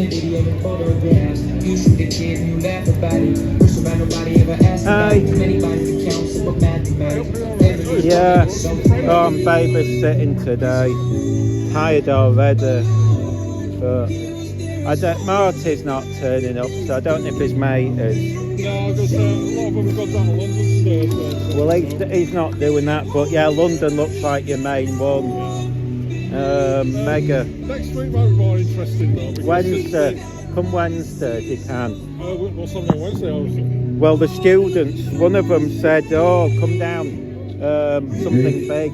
a video and photographs. You shoot a kid and you laugh about it. First about nobody ever asked about it. Many bodies to count, simple mathematics. Yeah, oh, I'm babysitting today. Tired already. But I don't, Marty's not turning up, so I don't know if his mate is. No, because a lot of them have gone down to London today. Well, he's not doing that, but yeah, London looks like your main one. Mega. Next week might be more interesting though. Wednesday, come Wednesday if you can. What's on Wednesday? Obviously. Well, the students, one of them said, "Oh, come down, something big."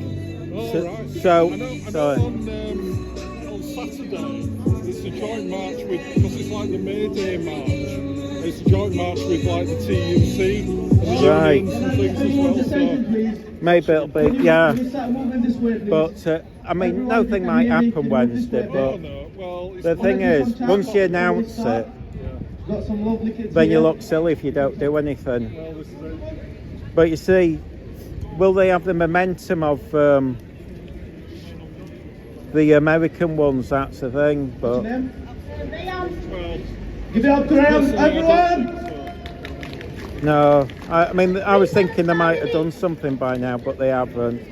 Oh, So, right. so I know sorry. on Saturday it's a joint march with, because it's like the May Day march. It's a joint march with like the TUC and the Right. unions and things as well. So. Maybe it'll be, yeah. But I mean, nothing might happen Wednesday. But Well, the thing is, once you announce it, then you look silly if you don't do anything. Well, this is it. But you see, will they have the momentum of the American ones? That's the thing. But Well, Give it up to everyone! no, I mean, I was thinking they might have done something by now, but they haven't.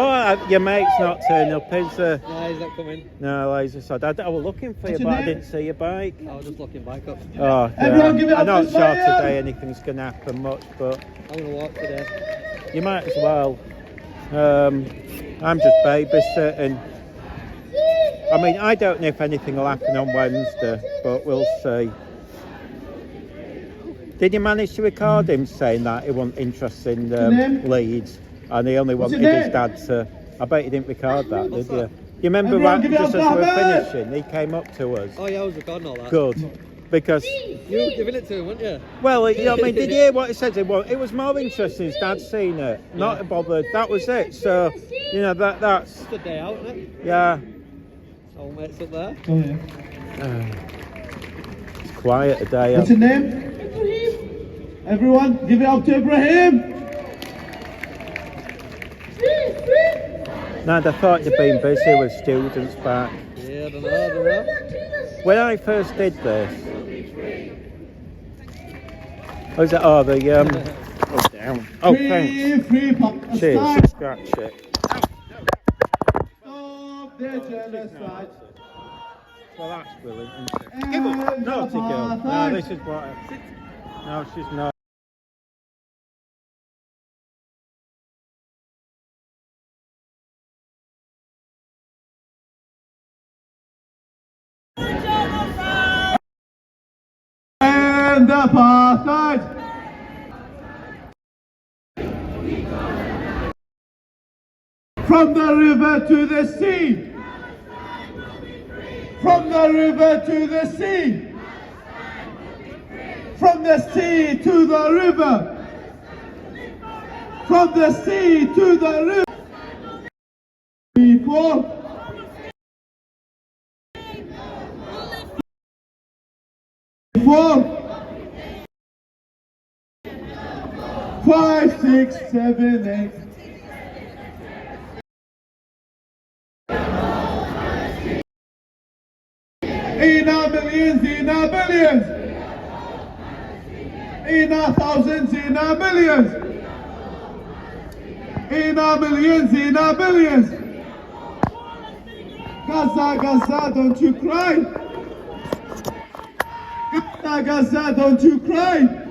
Oh, your mate's not turning up, is there? No, he's not coming. No, laser sod. I was looking for you, but I didn't see your bike. I was just looking back up. Oh, Everyone give it I'm up not for sure Graham. today anything's going to happen much, but I'm going to walk today. you might as well. I'm just babysitting. I mean, I don't know if anything will happen on Wednesday, but we'll see. Did you manage to record him saying that he wasn't interested in Leeds and he only wanted your his name? dad to... I bet you didn't record that, did you? that? You remember Everyone right, give it just up as we for were Ahmed! finishing, he came up to us. Oh yeah, I was recording all that. Good. Because, You were giving it to him, weren't you? well, you know what I mean, did you hear what he said? It was more interesting his dad seen it, not bothered. That was it. So, you know, that's... It's a day out, isn't it? Yeah. All mates up there. Oh, yeah. It's quiet today. What's your name? Everyone, give it up to Ibrahim! No, I thought you'd been busy with students back. Yeah, I don't know. When I first did this, was it? Oh, the oh, down. Oh, thanks. Free Cheers. Palestine! Scratch it. Stop the genocide! Well, that's brilliant. Isn't it? Give up, naughty girl. No, this is what. No, she's not. And apartheid! From the river to the sea! From the river to the sea! From the sea to the river! From the sea to the river! People! Four, 5, 6, 7, 8. In our millions, in our billions. In our thousands, in our millions. In our millions, in our billions. Gaza, Gaza, don't you cry. Gaza, Gaza, don't you cry.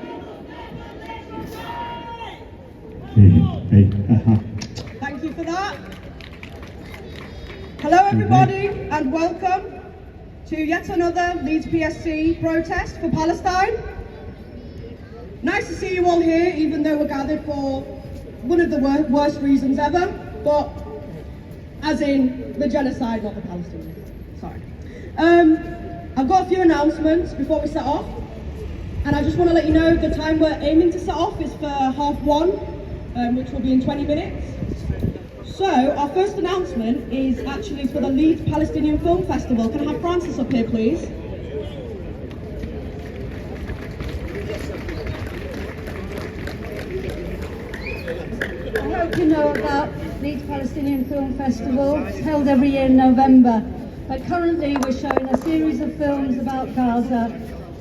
Thank you for that. Hello everybody and welcome to yet another Leeds PSC protest for Palestine. Nice to see you all here, even though we're gathered for one of the worst reasons ever, but as in the genocide, not the Palestinians. Sorry. I've got a few announcements before we set off, and I just want to let you know the time we're aiming to set off is for 1:30, which will be in 20 minutes. So, our first announcement is actually for the Leeds Palestinian Film Festival. Can I have Francis up here, please? to know about Leeds Palestinian Film Festival. It's held every year in November. But currently we're showing a series of films about Gaza,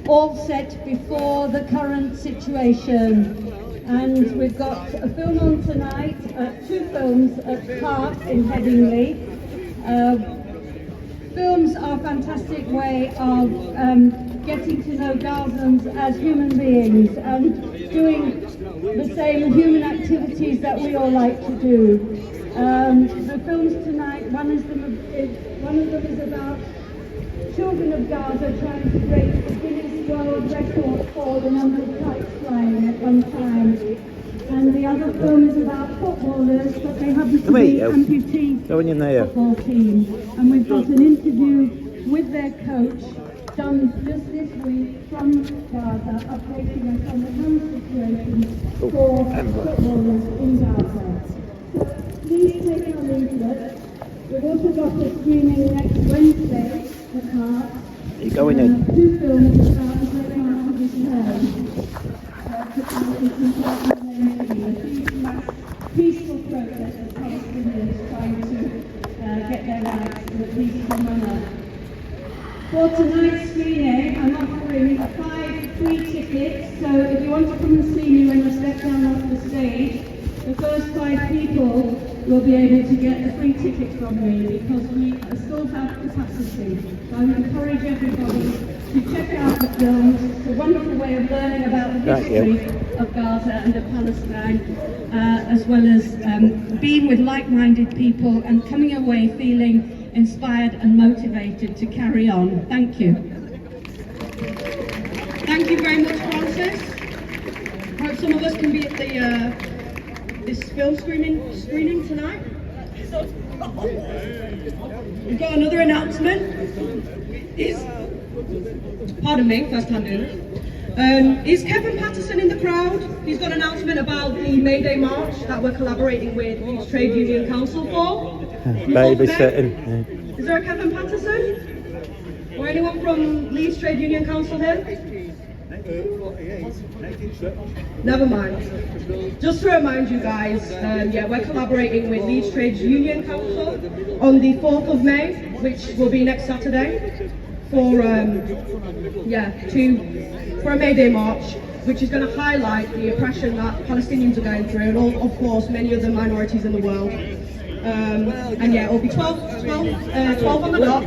all set before the current situation. And we've got a film on tonight, two films at Park in Headingley. Films are a fantastic way of getting to know Gazans as human beings and doing the same human activities that we all like to do. The films tonight, one of them is about children of Gaza trying to break the Guinness World Record for the number of kites flying at one time. And the other film is about footballers, but they happen to be amputee football team. And we've got an interview with their coach done just this week from Gaza, updating us on the current situation for footballers in Gaza. So please take a leaflet. We've also got a screening next Wednesday at Heart. You're going in. Two films about the great art of return. Peaceful protest of Palestinians trying to get their rights in a peaceful manner. For tonight's screening, I'm offering 5 free tickets, so if you want to come and see me when I step down off the stage, the first 5 people will be able to get a free ticket from me because we still have capacity. So I would encourage everybody to check out the films. It's a wonderful way of learning about the history of Gaza and of Palestine, as well as being with like-minded people and coming away feeling inspired and motivated to carry on. Thank you. Thank you very much, Francis. Hope some of us can be at the this film screening tonight. We've got another announcement. Pardon me, first time doing it. Is Kevin Patterson in the crowd? He's got an announcement about the May Day March that we're collaborating with Leeds Trade Union Council for. Babysitting. Is there a Kevin Patterson? Or anyone from Leeds Trade Union Council here? Never mind. Just to remind you guys, we're collaborating with Leeds Trade Union Council on the 4th of May, which will be next Saturday, for a May Day March, which is going to highlight the oppression that Palestinians are going through, and of course many other minorities in the world. It'll be 12 on the dot.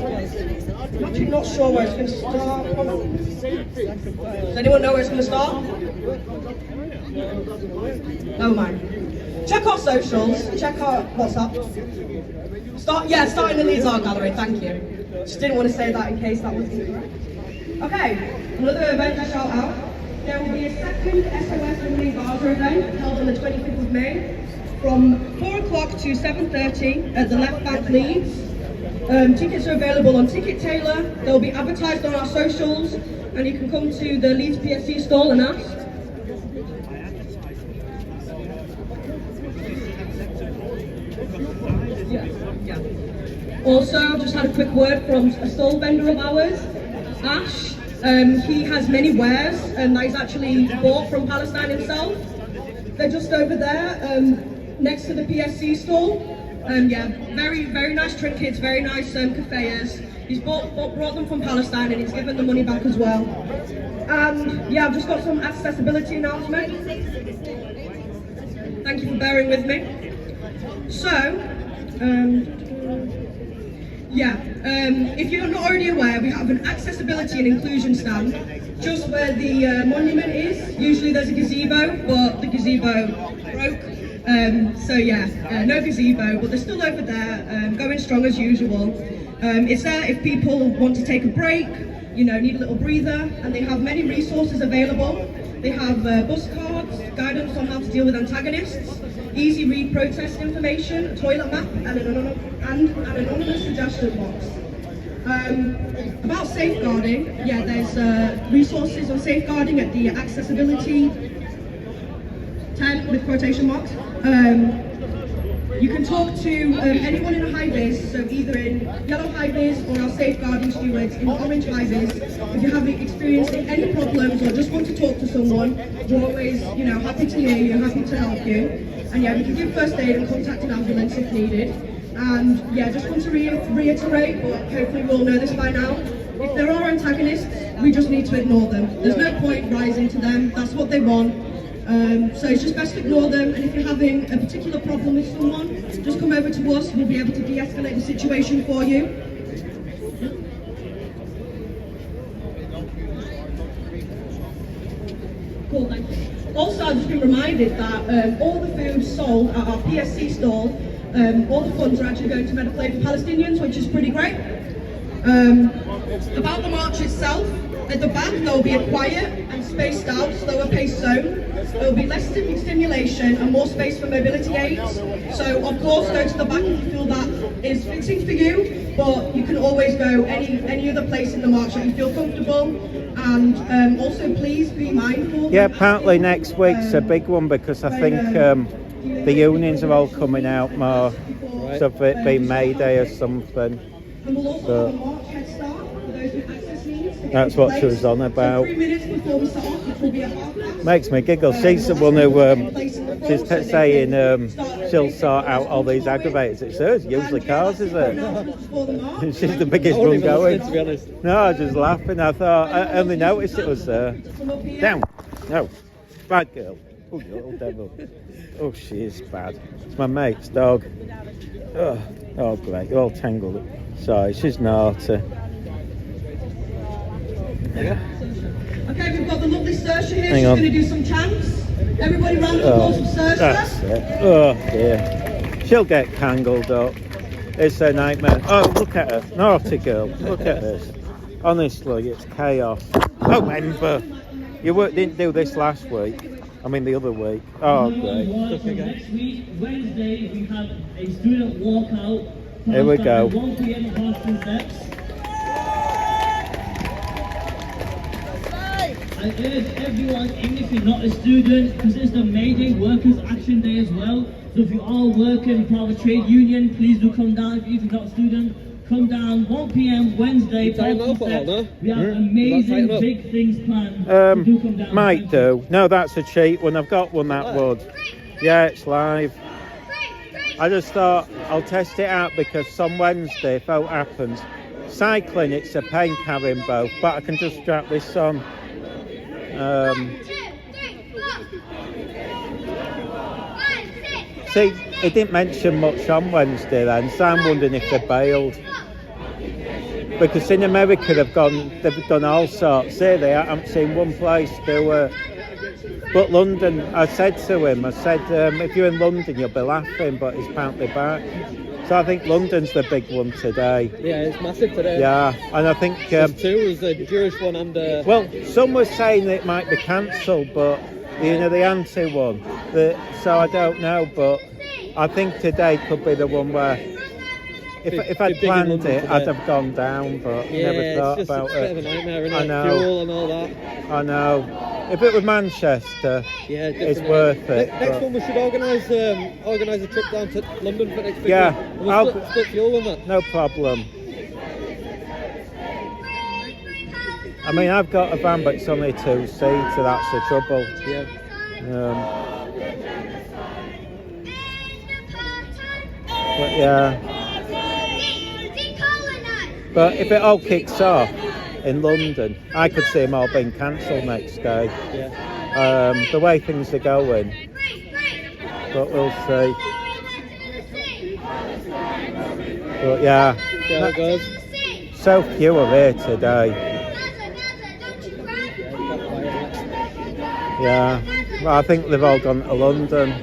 I'm actually not sure where it's going to start. Does anyone know where it's going to start? Never mind. Check our socials, check our WhatsApp. Start in the Leeds Art Gallery, thank you. Just didn't want to say that in case that was incorrect. Okay, another event to shout out. There will be a second SOS Women Gaza event held on the 25th of May from 4 o'clock to 7:30 at the Left Bank Leeds. Tickets are available on Ticket Tailor. They'll be advertised on our socials, and you can come to the Leeds PSC stall and ask. Also, I've just had a quick word from a stall vendor of ours, Ash. He has many wares that he's actually bought from Palestine himself. They're just over there, next to the PSC stall. Very, very nice trinkets, very nice cafes. He's brought them from Palestine and he's given the money back as well. And I've just got some accessibility announcements. Thank you for bearing with me. So, if you're not already aware, we have an accessibility and inclusion stand just where the monument is. Usually there's a gazebo, but the gazebo broke. No gazebo, but they're still over there, going strong as usual. It's there if people want to take a break, need a little breather, and they have many resources available. They have bus cards, guidance on how to deal with antagonists, easy read protest information, a toilet map, and an anonymous suggestion box. About safeguarding, there's resources on safeguarding at the accessibility tent with quotation marks. You can talk to anyone in a high vis, so either in yellow high vis or our safeguarding stewards in orange high vis. If you're having experiencing any problems or just want to talk to someone, we're always, happy to hear you, happy to help you. And yeah, we can give first aid and contact an ambulance if needed. And yeah, just want to reiterate, but hopefully we all know this by now, if there are antagonists, we just need to ignore them. There's no point rising to them, that's what they want. So it's just best to ignore them, and if you're having a particular problem with someone, just come over to us, we'll be able to de-escalate the situation for you. Cool, thank you. Also, I've just been reminded that all the food sold at our PSC stall, all the funds are actually going to medical aid for Palestinians, which is pretty great. About the march itself, at the back there will be a quiet and spaced out, slower paced zone. There will be less stimulation and more space for mobility aids. So of course go to the back if you feel that is fitting for you, but you can always go any other place in the march that you feel comfortable. And also please be mindful. Yeah, apparently next week's a big one because I think the unions are all coming out more, so if it be May Day or something. And we'll also have a march head start for those with access needs. That's what she was on about. 3 minutes before we start off, which will be a half past. Makes me giggle. She's the one who she's saying she'll sort out all these aggravators. It's hers, usually cars, is it? She's the biggest I one wasn't even going. listening, to be honest. No, I was just laughing. I thought I only noticed it was her. Down. No, bad girl. Oh, you little devil. Oh, she is bad. It's my mate's dog. Oh great, you're all tangled up. Sorry, she's naughty. Okay, we've got the lovely Saoirse here. Hang She's on. going to do some chants. Everybody round the applause for Saoirse. That's it. Oh dear. She'll get tangled up. It's a nightmare. Oh, look at her. Naughty girl. Look at this. Honestly, it's chaos. Oh, Ember. You didn't do this last week. I mean the other week. Oh, great. Next week, Wednesday, we have a student walkout. Here we go. At 1 p.m. at Boston Steps. I urge everyone, even if you're not a student, because it's the May Day Workers' Action Day as well. So if you are working for a trade union, please do come down. If you're not a student, come down 1 p.m. Wednesday. Boston Steps. We have amazing big things planned. Do come down. Might do. No, that's a cheat one. I've got one that would. Yeah, it's live. I just thought I'll test it out because on Wednesday, if that happens, cycling it's a pain carrying both, but I can just strap this on. See, it didn't mention much on Wednesday then, so I'm wondering if they bailed. Because in America they've done all sorts. Say they haven't seen one place do it. But London, I said to him, if you're in London you'll be laughing, but he's apparently back. So I think London's the big one today. Yeah, it's massive today. Yeah, and I think... There's two, there's a Jewish one and... Well, some were saying it might be cancelled, but, the anti one. So I don't know, but I think today could be the one where... If I'd planned it, I'd have gone down, but never thought about it. It's just a bit of a nightmare, isn't I it? know. Fuel and all that. I know. If it was Manchester, it's worth it. Next one we should organise a trip down to London for next week. Yeah, We'll split fuel on that. No problem. I mean, I've got a van, but it's only 2 seats, so that's the trouble. Yeah. But yeah. But if it all kicks off in London, I could see them all being cancelled next day. Yeah. The way things are going. But we'll see. But yeah. See how it goes. So few are here today. Yeah. Well, I think they've all gone to London.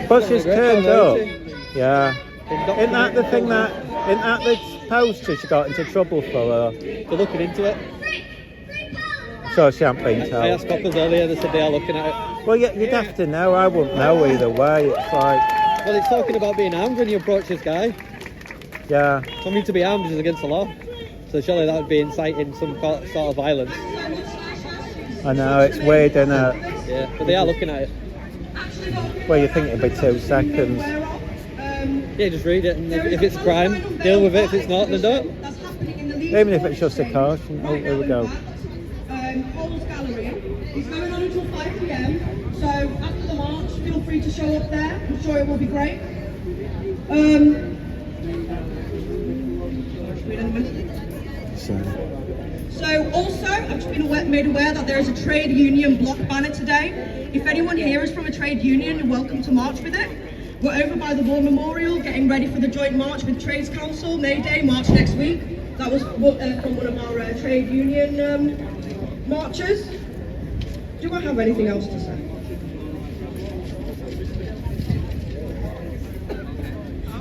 But she's turned up. Yeah. Isn't that the thing isn't that the poster she got into trouble for? For looking into it. So she hasn't been I told. asked coppers earlier, they said they are looking at it. Well, you'd have to know. I wouldn't know either way. It's like, Well, it's talking about being armed when you approach this guy. yeah. For me to be armed is against the law. So surely that would be inciting some sort of violence. I know, it's weird, isn't it? Yeah, but they are looking at it. Well, you think it'd be 2 seconds. Yeah, just read it, and if it's a crime, deal with it. If it's not, then don't. Even if it's just a caution. Oh, here we go. Coles Gallery. It's going on until 5 p.m. So after the march, feel free to show up there. I'm sure it will be great. So also, I've just been made aware that there is a trade union block banner today. If anyone here is from a trade union, you're welcome to march with it. We're over by the War Memorial, getting ready for the joint march with Trades Council, May Day, march next week. That was from one of our trade union marches. Do I have anything else to say?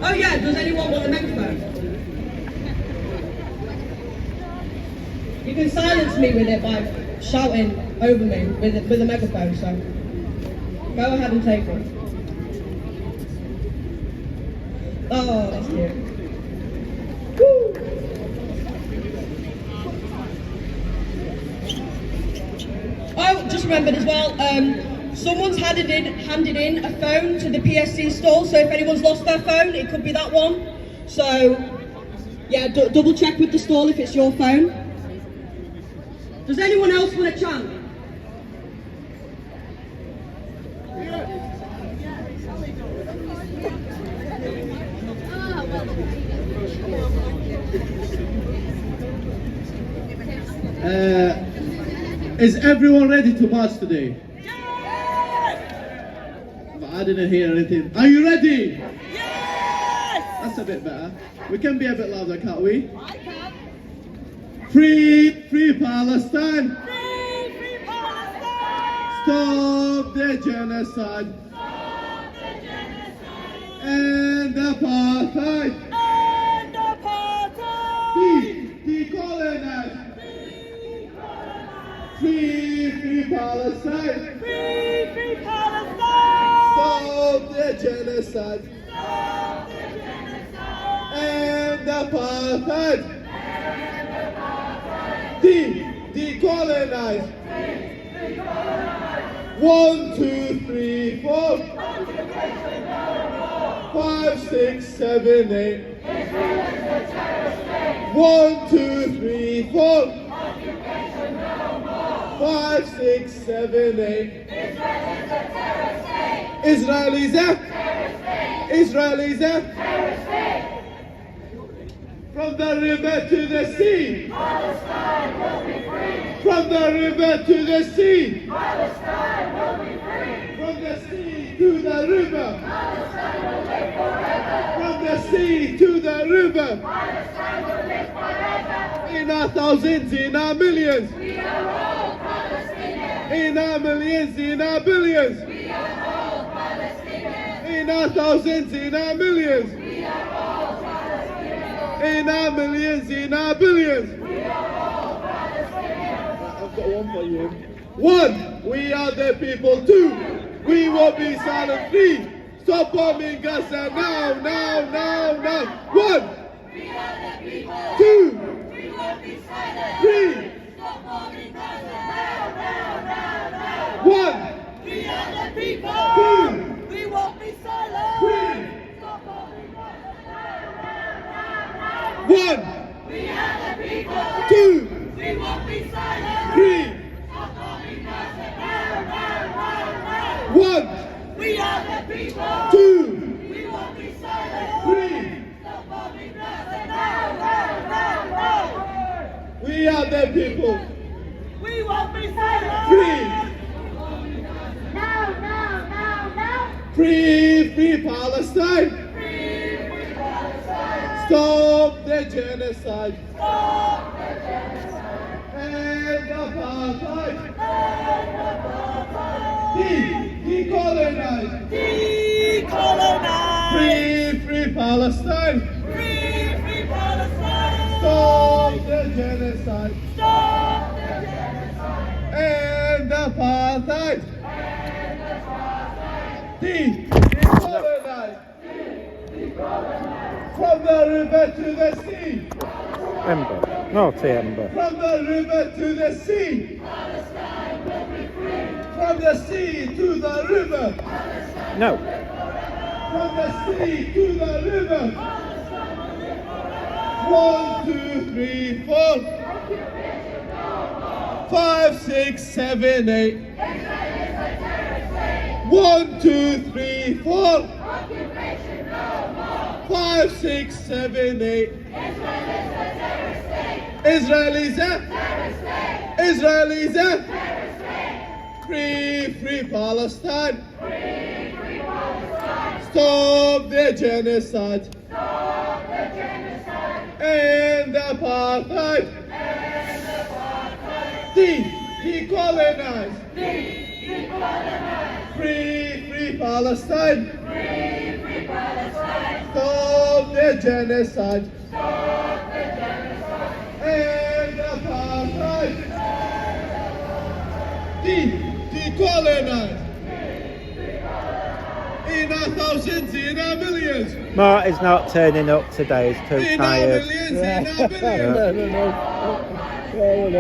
Oh yeah, does anyone want a megaphone? You can silence me with it by shouting over me with a megaphone, so go ahead and take it. Oh, that's cute. Woo! Oh, just remembered as well, someone's handed in a phone to the PSC stall, so if anyone's lost their phone, it could be that one. So, yeah, double check with the stall if it's your phone. Does anyone else want a chant? Is everyone ready to march today? I didn't hear anything. Are you ready? Yes! That's a bit better. We can be a bit louder, can't we? I can. Free Palestine! Free Palestine! Stop the genocide! Stop the genocide! End apartheid! End apartheid! Decolonize! Free Palestine! Free Palestine! Stop the genocide! Stop the genocide! End apartheid! Decolonize! 1, 2, 3, 4. 5, 6, 7, 8. 1, 2, 3, 4. 5, 6, 7, 8. Israelis there. Israelis there. From the river to the sea. Palestine will be free! From the river to the sea. Palestine will be free! From the sea to the river. Palestine will live forever! From the sea to the river. Palestine will live forever! In our thousands, in our millions. We are all Palestinians! In our millions, in our billions. We are all Palestinians! In our thousands, in our millions. We are all Palestinians! In our millions, in our billions. We are all Palestinians! I've got one for you. 1, we are the people. 2, we will be silent. 3, stop bombing Gaza now, now, now, now. 1, We are the people! 2, We will be silent! 3, Stop bombing Gaza now, now, now, now! 1, We are the people! 2, We won't be silent! 3, Stop bombing Gaza now, now, now, now! 1, We are the people! 2, We won't be silent! 3, Stop bombing Gaza now, now, now, now! 1, We are the people! 2, We won't be silent! 3. Stop bombing Gaza now, now, now, now! We are the people. We won't be silent! 3, Now, now, now, now! free Palestine. Free Palestine! Stop the genocide. Stop the genocide! End apartheid. End apartheid! Decolonize. Decolonize! Free Palestine. Free Palestine! Stop the genocide. Stop the genocide! apartheid. Decolonize. From the river to the sea. Ember. Naughty Ember. From the river to the sea. From the sea to the river. No. From the sea to the river. 1, 2, 3, 4. 5, 6, 7, 8. 1, 2, 3, 4. 5, 6, 7, 8. Israel is a Israel is a free Palestine. Stop the genocide. And apartheid. Decolonize. Free Palestine. Stop the genocide. And apartheid. Decolonize. In our thousands, in our millions. Marty's not turning up today, he's too In our tired. millions, in our billions. In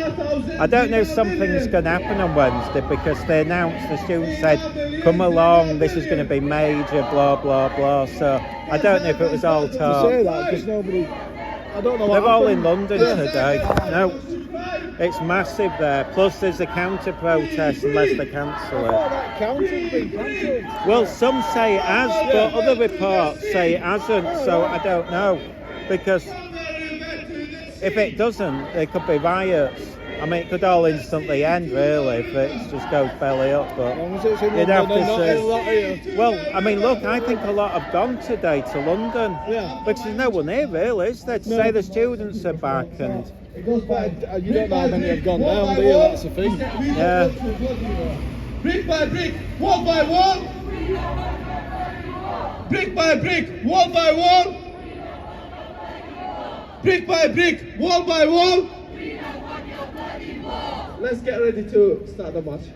our thousands, I don't know if in our something's millions. going to happen on Wednesday because they announced, the students said, come along, this is going to be major, blah, blah, blah. So I don't know if it was all Say talk. that because nobody. I don't know what They're all in happened. London today. No, it's massive there. Plus there's a counter-protest unless they cancel Oh, it. that counter's been cancelled. Well, some say it has, but other reports say it hasn't, so I don't know. Because if it doesn't, there could be riots. I mean, it could all instantly end, really, if it just goes belly up. But As long as it's in you'd have London, to not say. in a lot here. Well, I mean, look, I think a lot have gone today to London. Yeah. Because there's no one here, really, is there? To say the students are back and... But you don't know how many have gone down, do you? That's the thing. Yeah. Brick by brick, wall by wall. Brick by brick, wall by wall. Brick by brick, wall by wall. Let's get ready to start the match.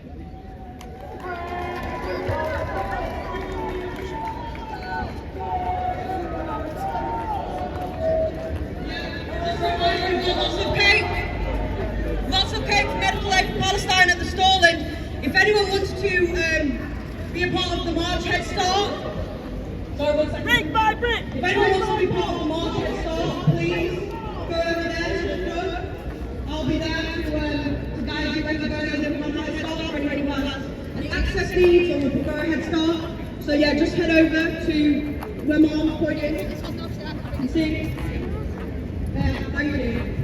Lots of cake for medical aid for Palestine at the stall, and if anyone wants to be a part of the march, head start. Sorry, one second. Brick by brick! If anyone wants to be part of the march, head start, please go over there to the front. I'll be there to guide you when to go and everyone head start for anyone who has any access needs or will prefer a head start. So yeah, just head over to where my arm's pointing. You see? Thank you.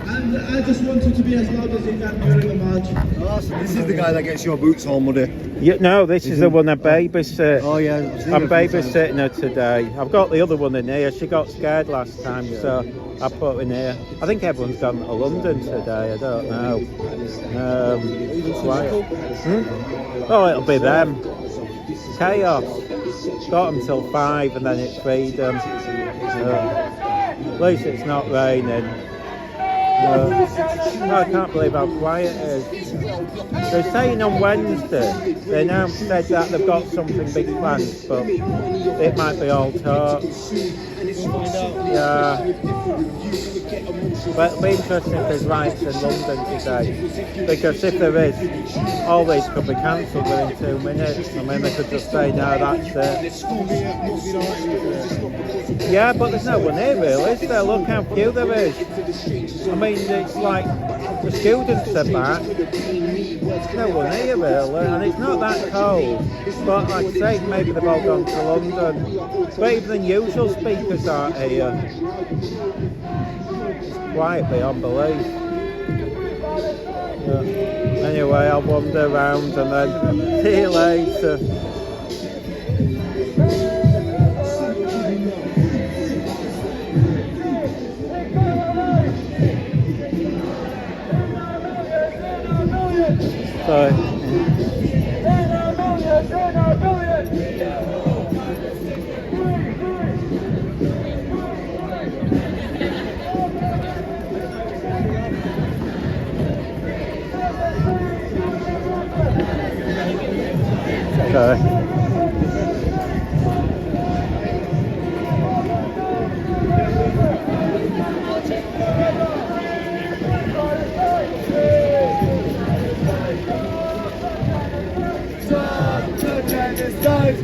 And I just want you to be as loud as you can during the march. This is the guy that gets your boots all muddy. Yeah, no, this is the one I babysit. Oh yeah, I'm babysitting her today. I've got the other one in here. She got scared last time, so I put her in here. I think everyone's gone to London today. I don't know. Quiet. Oh, it'll be them. Chaos. Got them till 5 and then it's freedom. At least it's not raining. No, I can't believe how quiet it is. They're saying on Wednesday, they now said that they've got something big planned, but it might be all talk. Yeah. But it'll be interesting if there's riots in London today, because if there is, all these could be cancelled within 2 minutes. I mean, they could just say, no, that's it. Yeah, but there's no one here really, is there? Look how few there is. I mean, it's like the students are back. There's no one here really, and it's not that cold. But like I say, maybe they've all gone to London. But even the usual speakers aren't here. It's quiet beyond belief. Yeah. Anyway, I'll wander around and then see you later. Sorry. Okay. Stop the genocide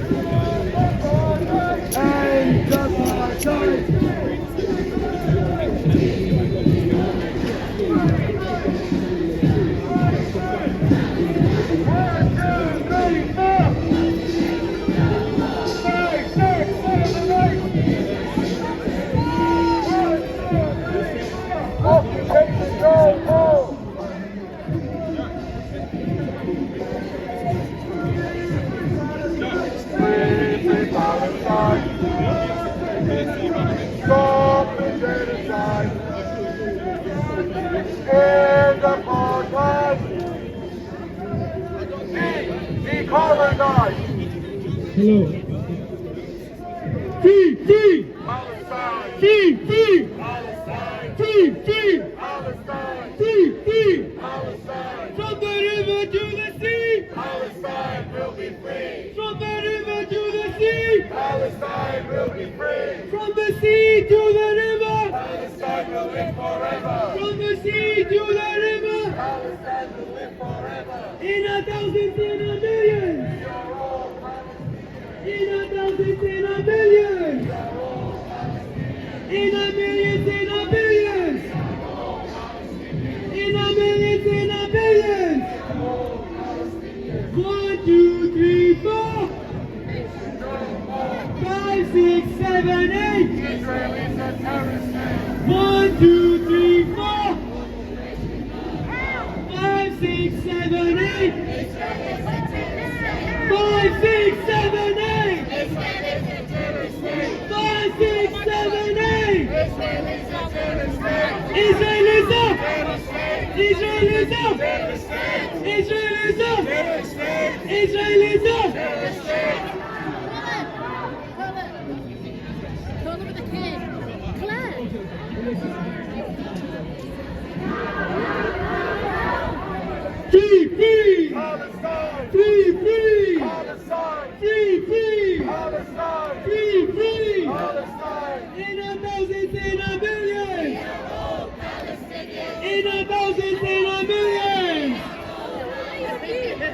and apartheid. Stop the genocide and apartheid. Decolonize. Hello. Free Palestine. free Palestine. free Palestine. free Palestine. from the river to the sea. Palestine will be free. From the river to the sea. Palestine will be free. From the sea to the river. Palestine will live forever. From the sea to the river. Palestine will live forever. In a thousands, in a millions. In a thousands, in a millions. In a millions, in a billions. In a millions, in a billions. 1, 2, 3, 4. 5, 6, 7, 8. Israelis are terrorists. 1, 2, 3, 4. 5, 6, 7, 8. 5, 6, 7, 8. 5, 6, 7, 8. Israel is up. Israel is up. Israel is up. Israel is up. Go look at the kid. Claire. Free. Palestine. Free. Palestine. Free. Palestine. Free. Palestine. In a thousands, in a millions. In a thousands, in a millions.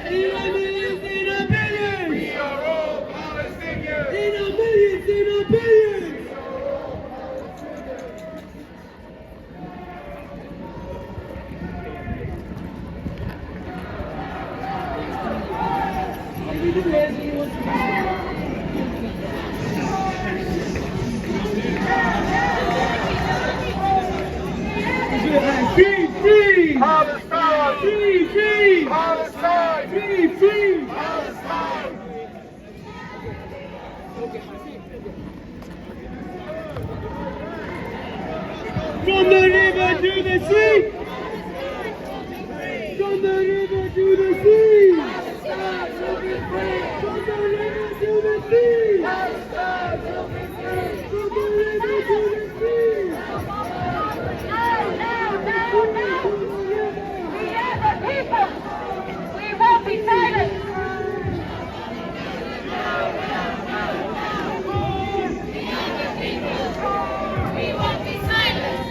In a millions, in a billions. We are all Palestinians. In a millions, in a billions. Free. Palestine. Free. Palestine. Free. Palestine. From the river to the sea. From the river to the sea. From the river to the sea. From the river to the sea. We are the people. We won't be silent. We won't be silent.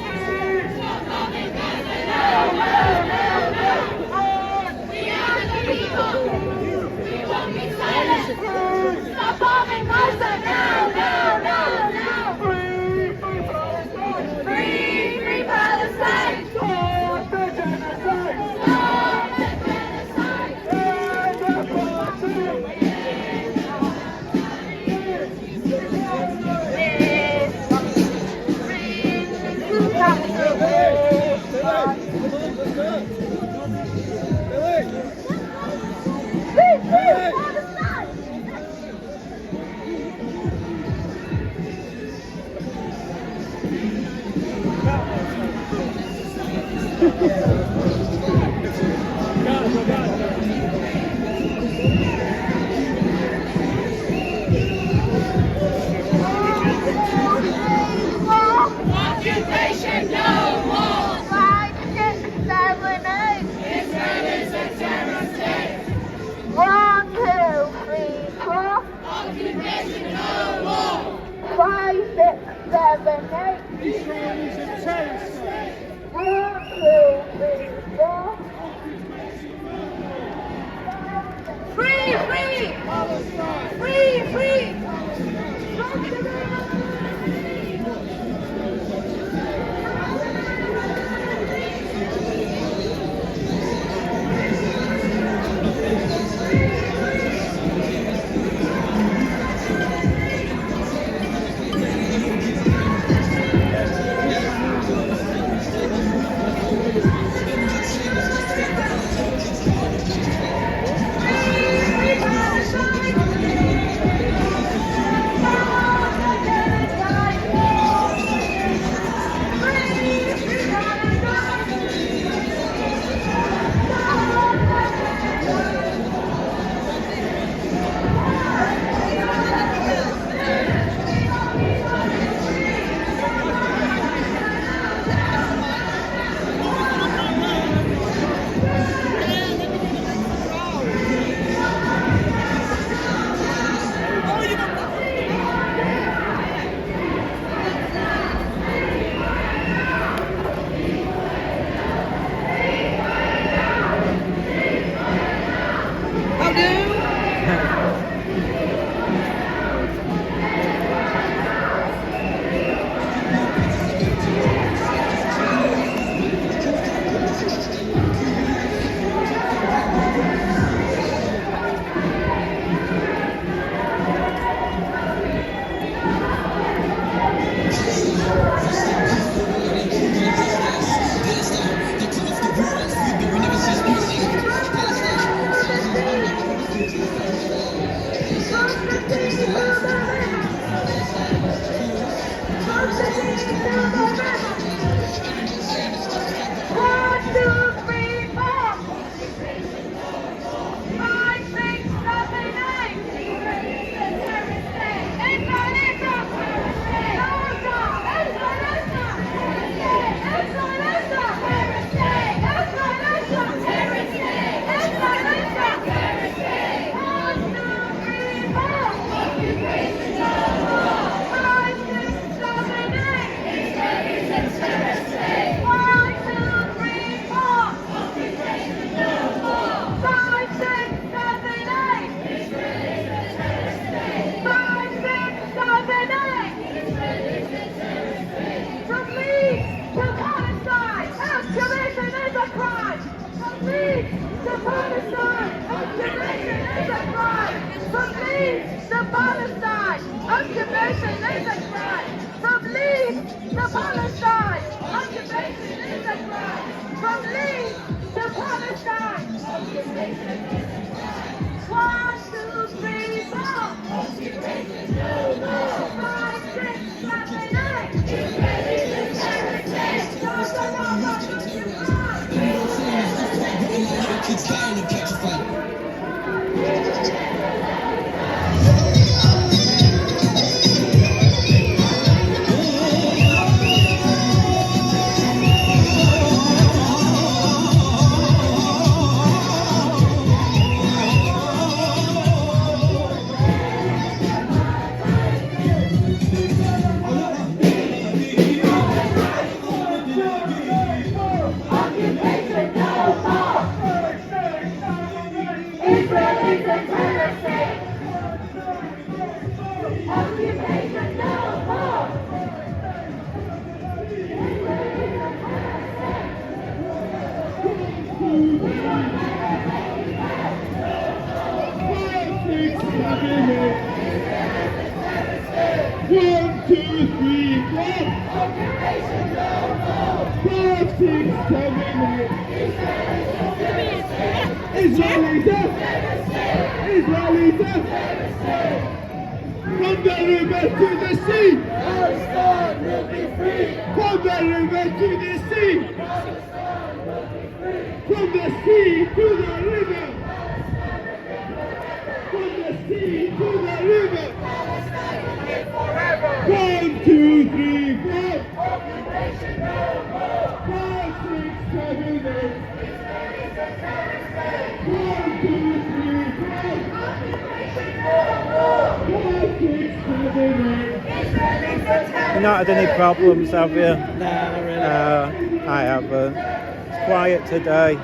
You've not had any problems, have you? No, not really. I haven't. It's quiet today.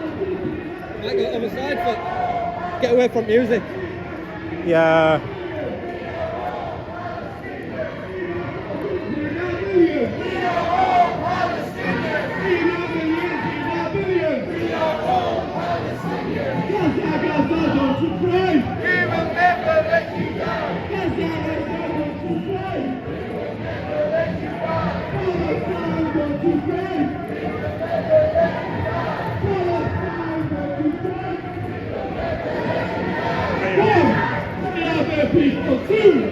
Might go other side, but get away from music. Yeah. People, two.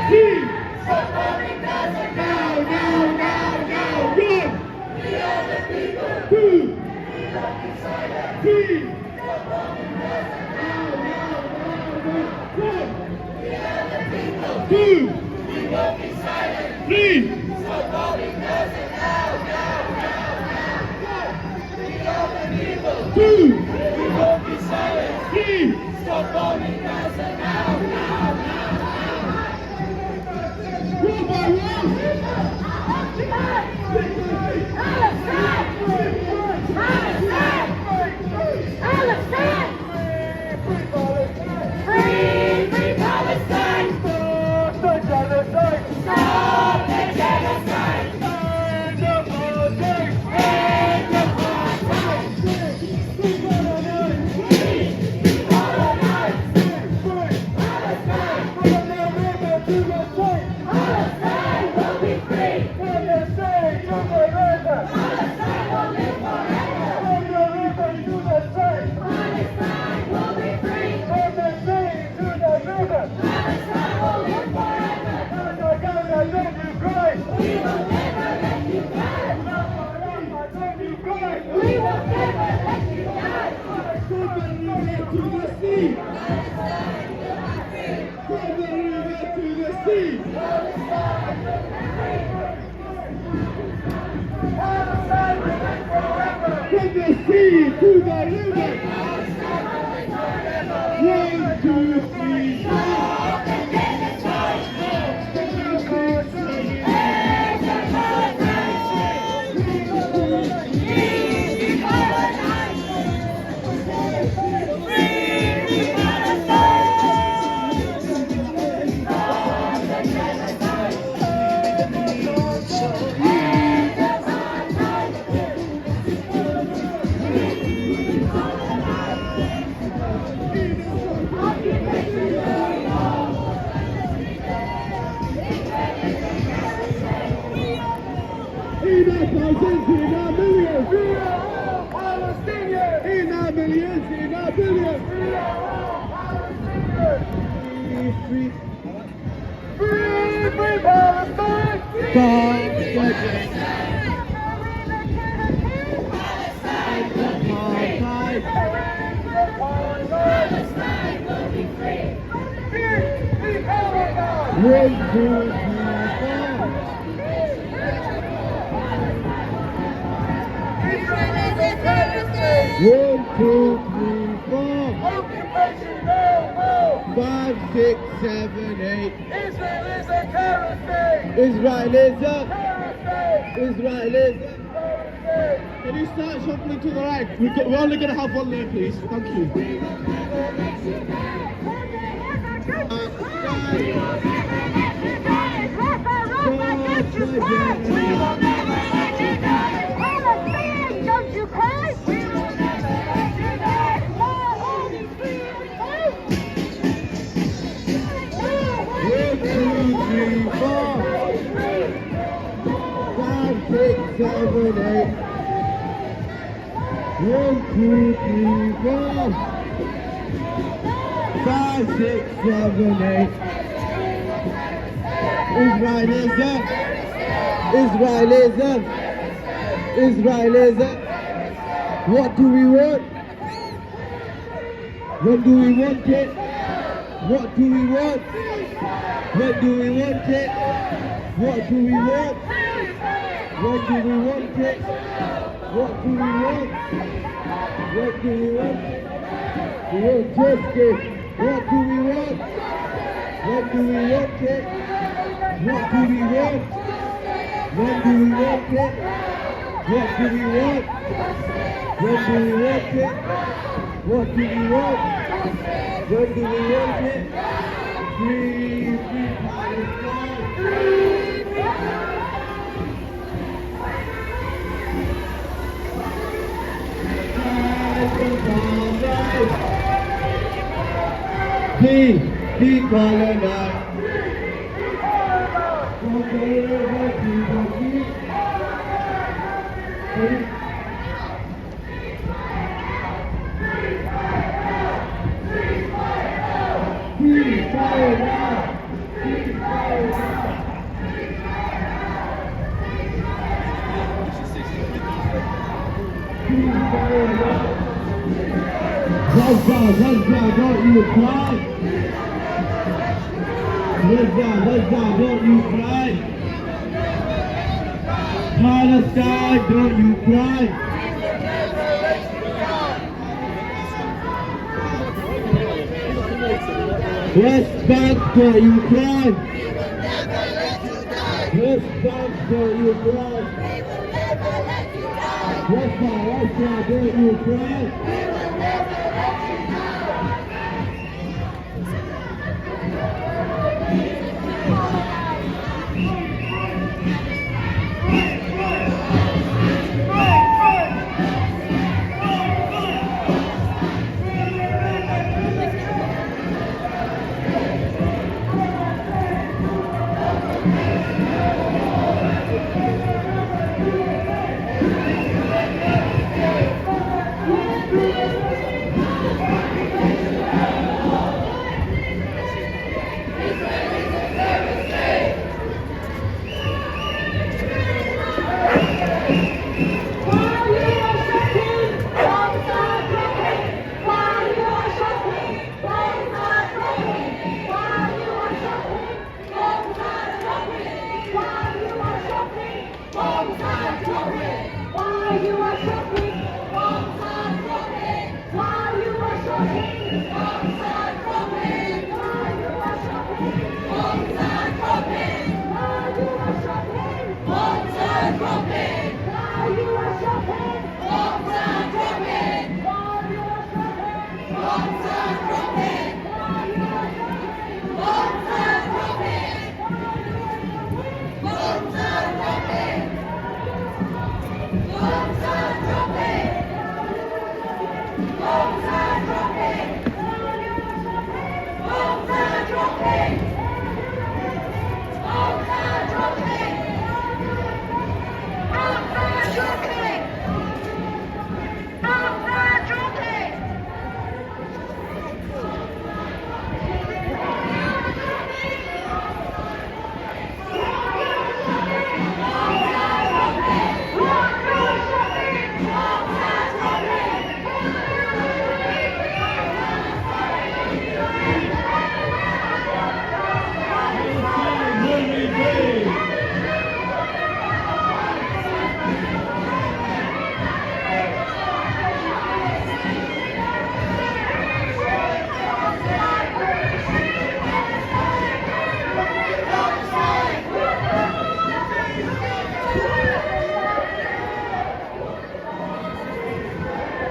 Three. Now, good. Two. Three. Two. Three. Two. Three. Stop bombing Gaza now. One by one. Free Palestine. Stop the genocide. Stop the genocide. End the apartheid. End the apartheid. Free Palestine. Free Palestine. Free Palestine. From the river to the sea. Palestine will be free. From the sea to the river. Palestine will live forever. From the river to the sea. Palestine will be free. From the sea to the river. Palestine will live forever. Gaza, don't you cry. We will never let you die. Don't you cry. We will never let you die. From the river to the sea. From the river to the sea. From the sea to the river. 1, 2, 3, 4. Can you start shuffling to the right? We're only going to have one lane, please. Thank you. Don't you cry? We will never let you die. One, two, three, four. 5, 6, 7, 8. Israelism. Israelism. Israelism. What do we want? When do we want it? What do we want? When do we want it? What do we want? When do we want it? What do we want? What do we want? We want justice. What do we want? When do we want it? What do we want? When do we want it? What do we want? When do we want it? What do we want? When do we want it? Free Palestine! Free Palestine! Gaza, don't you cry! Gaza, don't you cry! Palestine, don't you cry! West Bank, don't you cry! West Bank, don't you cry! West Bank, don't you cry!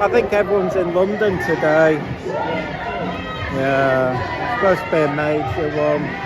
I think everyone's in London today. Yeah, it's supposed to be a major one.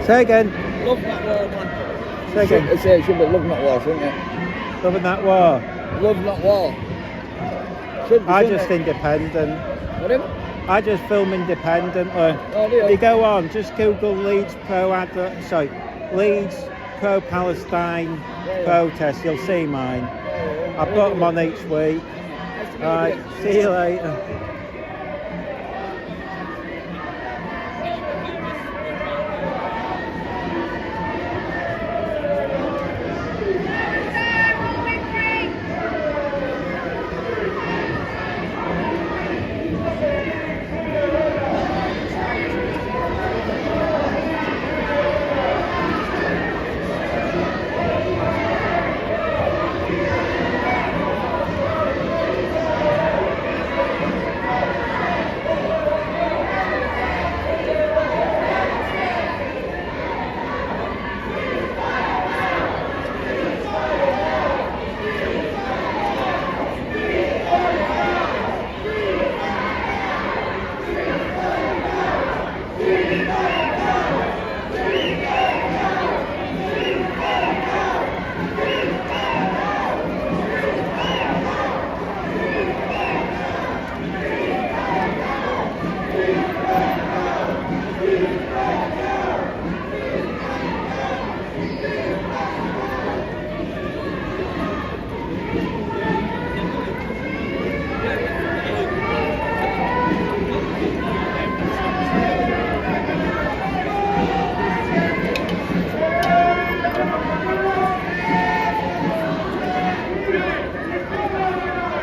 Say again. Love that war, man. Say again. It should be love not war, shouldn't it? Loving that war. Love not war. Should be, I shouldn't just it? independent. Whatever. I just film independently. Oh, do you? You go on, just Google Leeds Leeds Pro-Palestine protest. You'll see mine. I put them on each week. Alright, see you later.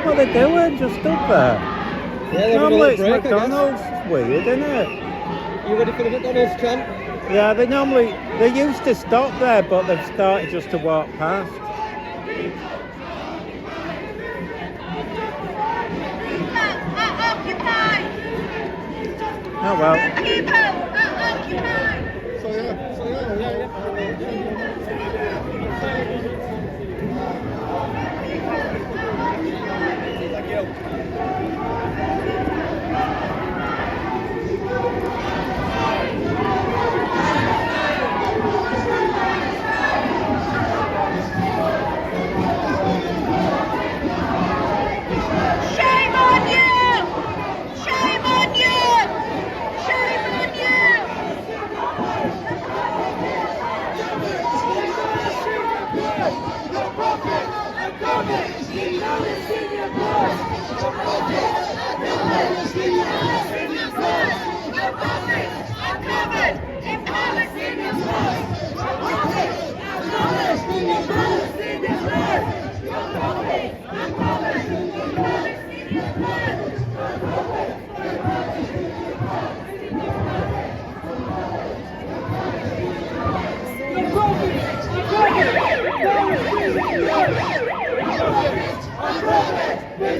What are they doing? Just stood there. Yeah, they're Normally it's break, McDonald's. It's weird, isn't it? You ready for the McDonald's chant? Yeah, they used to stop there, but they've started just to walk past. Oh well. Shame on you! Shame on you! Shame on you!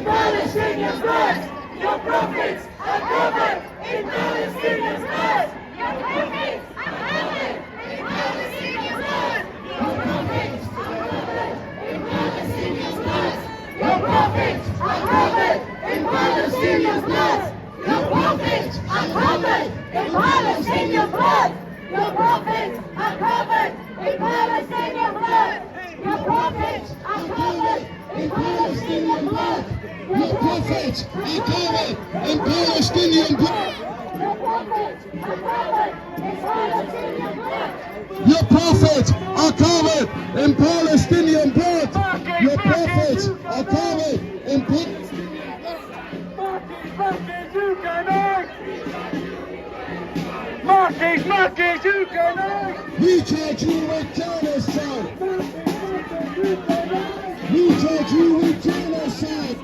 Palestinians' blood! Your prophets are covered in Palestinians' blood! Your prophets are covered in Palestinians' blood! Your prophets are covered in Palestinians' blood! Your prophets are covered in Palestinians' blood! Your prophets are covered in Palestinian blood! Your prophets are covered in Palestinian blood! Your prophets are covered in Palestinian blood! Your prophets are covered in Palestinian blood! Your prophets are covered in Palestinian blood! Your prophets are covered in Palestinian blood! Marcus, you cannot! We charge you with genocide! We charge you with genocide!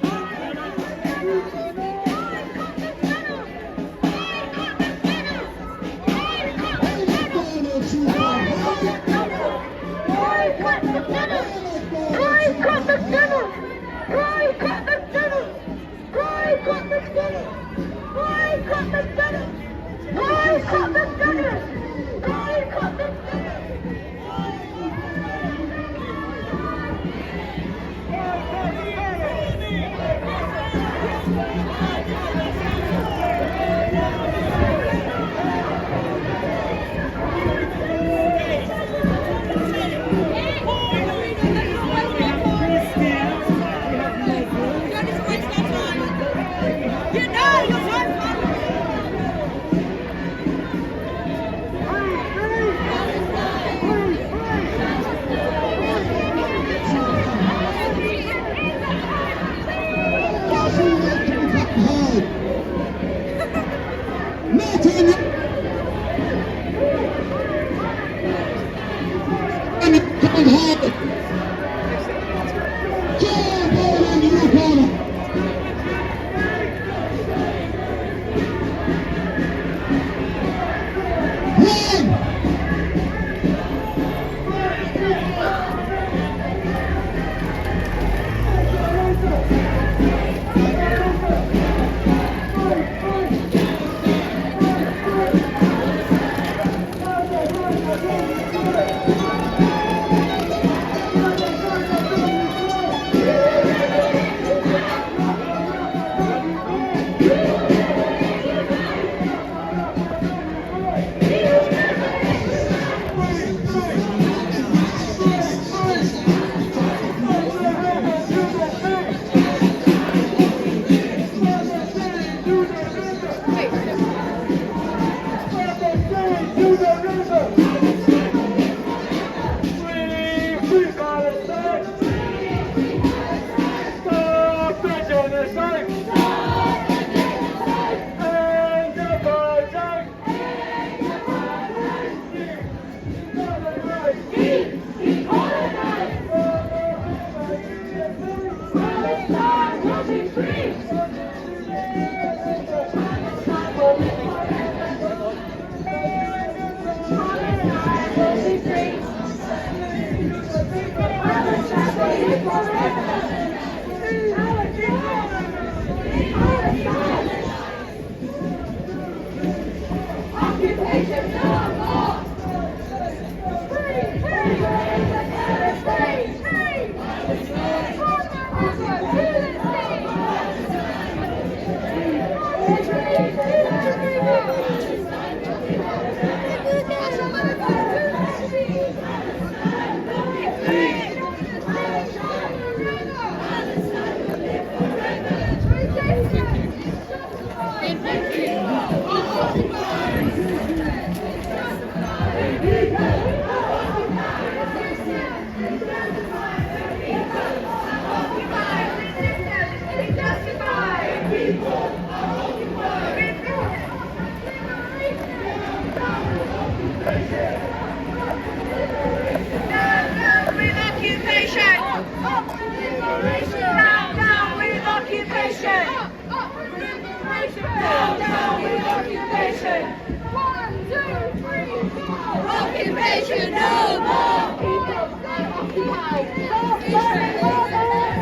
Occupation no more!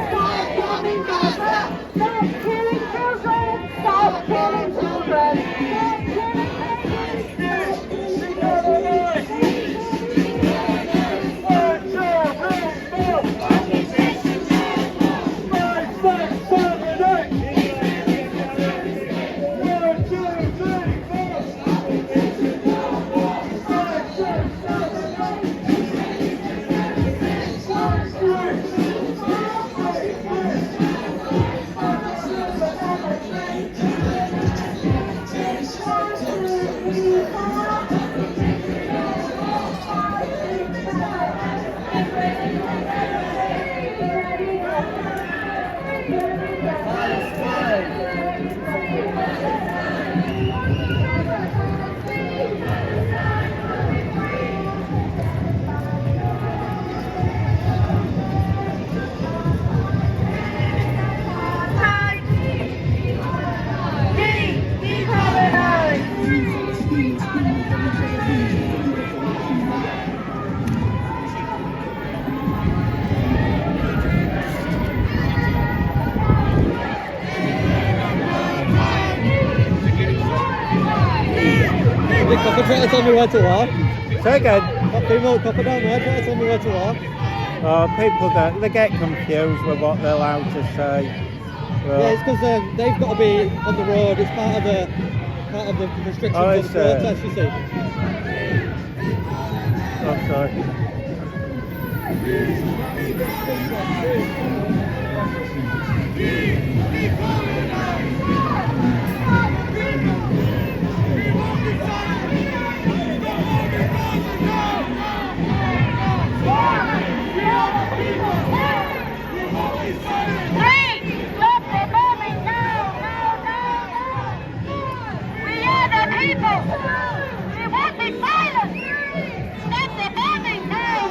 Stop bombing Gaza! Stop killing children! Stop killing children! Stop killing Copper trying to tell me where to walk. Say again. That female copper down there trying to tell me where to walk. Oh, people don't, they get confused with what they're allowed to say. Well, Yeah, it's because they've got to be on the road. It's part of the restrictions Oh, of it's, the protest, you see. oh, sorry. Stop the bombing now! We are the people! We want the silence! Stop the bombing now!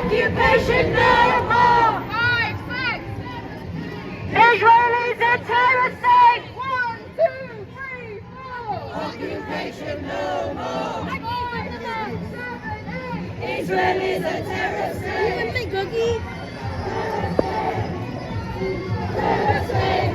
Occupation no more! 5, 6! Israelis a terror state! 1, 2, 3, 4! Occupation no more! 5, 6, 7, 8! Israel is a terror state! You with me, Cookie? Terror state!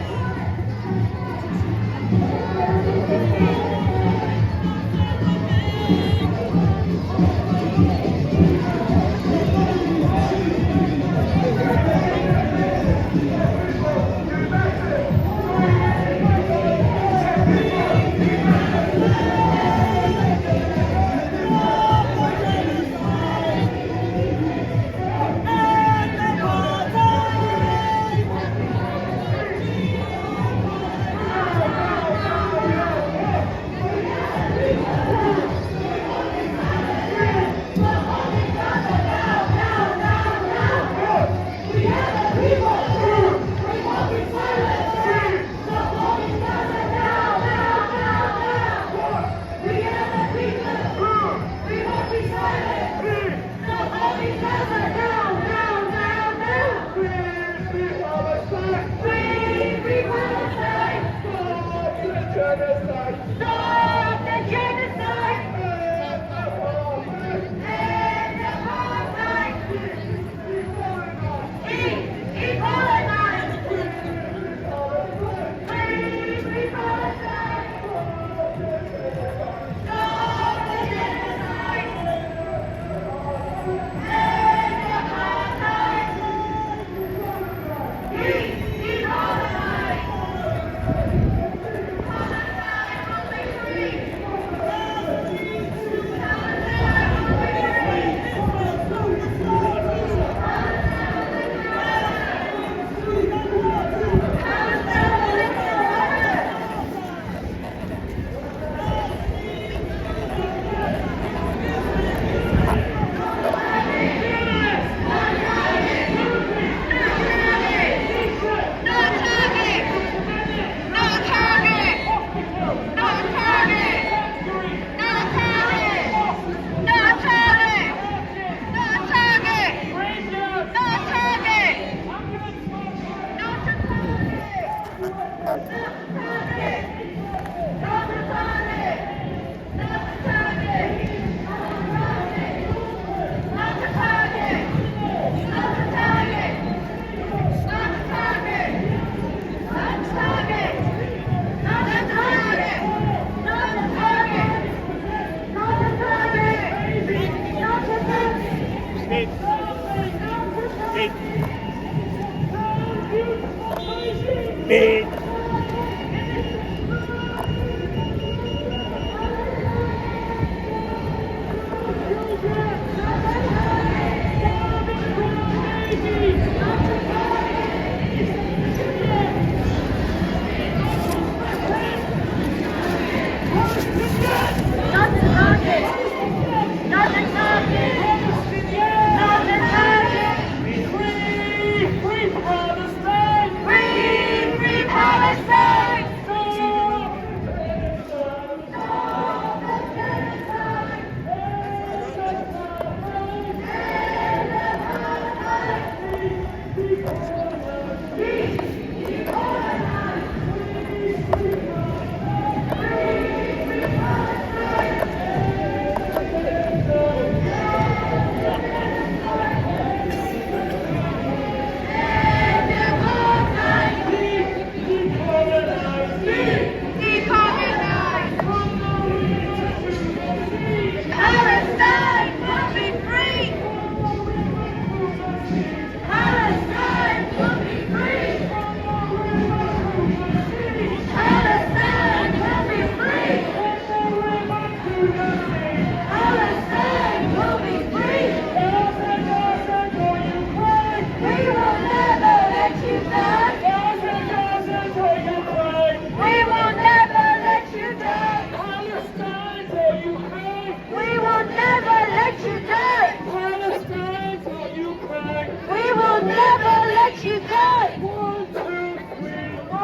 Today! 1, 2, 3, 4!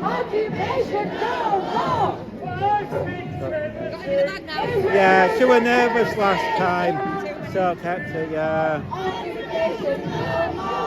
Occupation no more! Yeah, she was nervous last time, so I kept her, yeah. Occupation no more!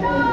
No!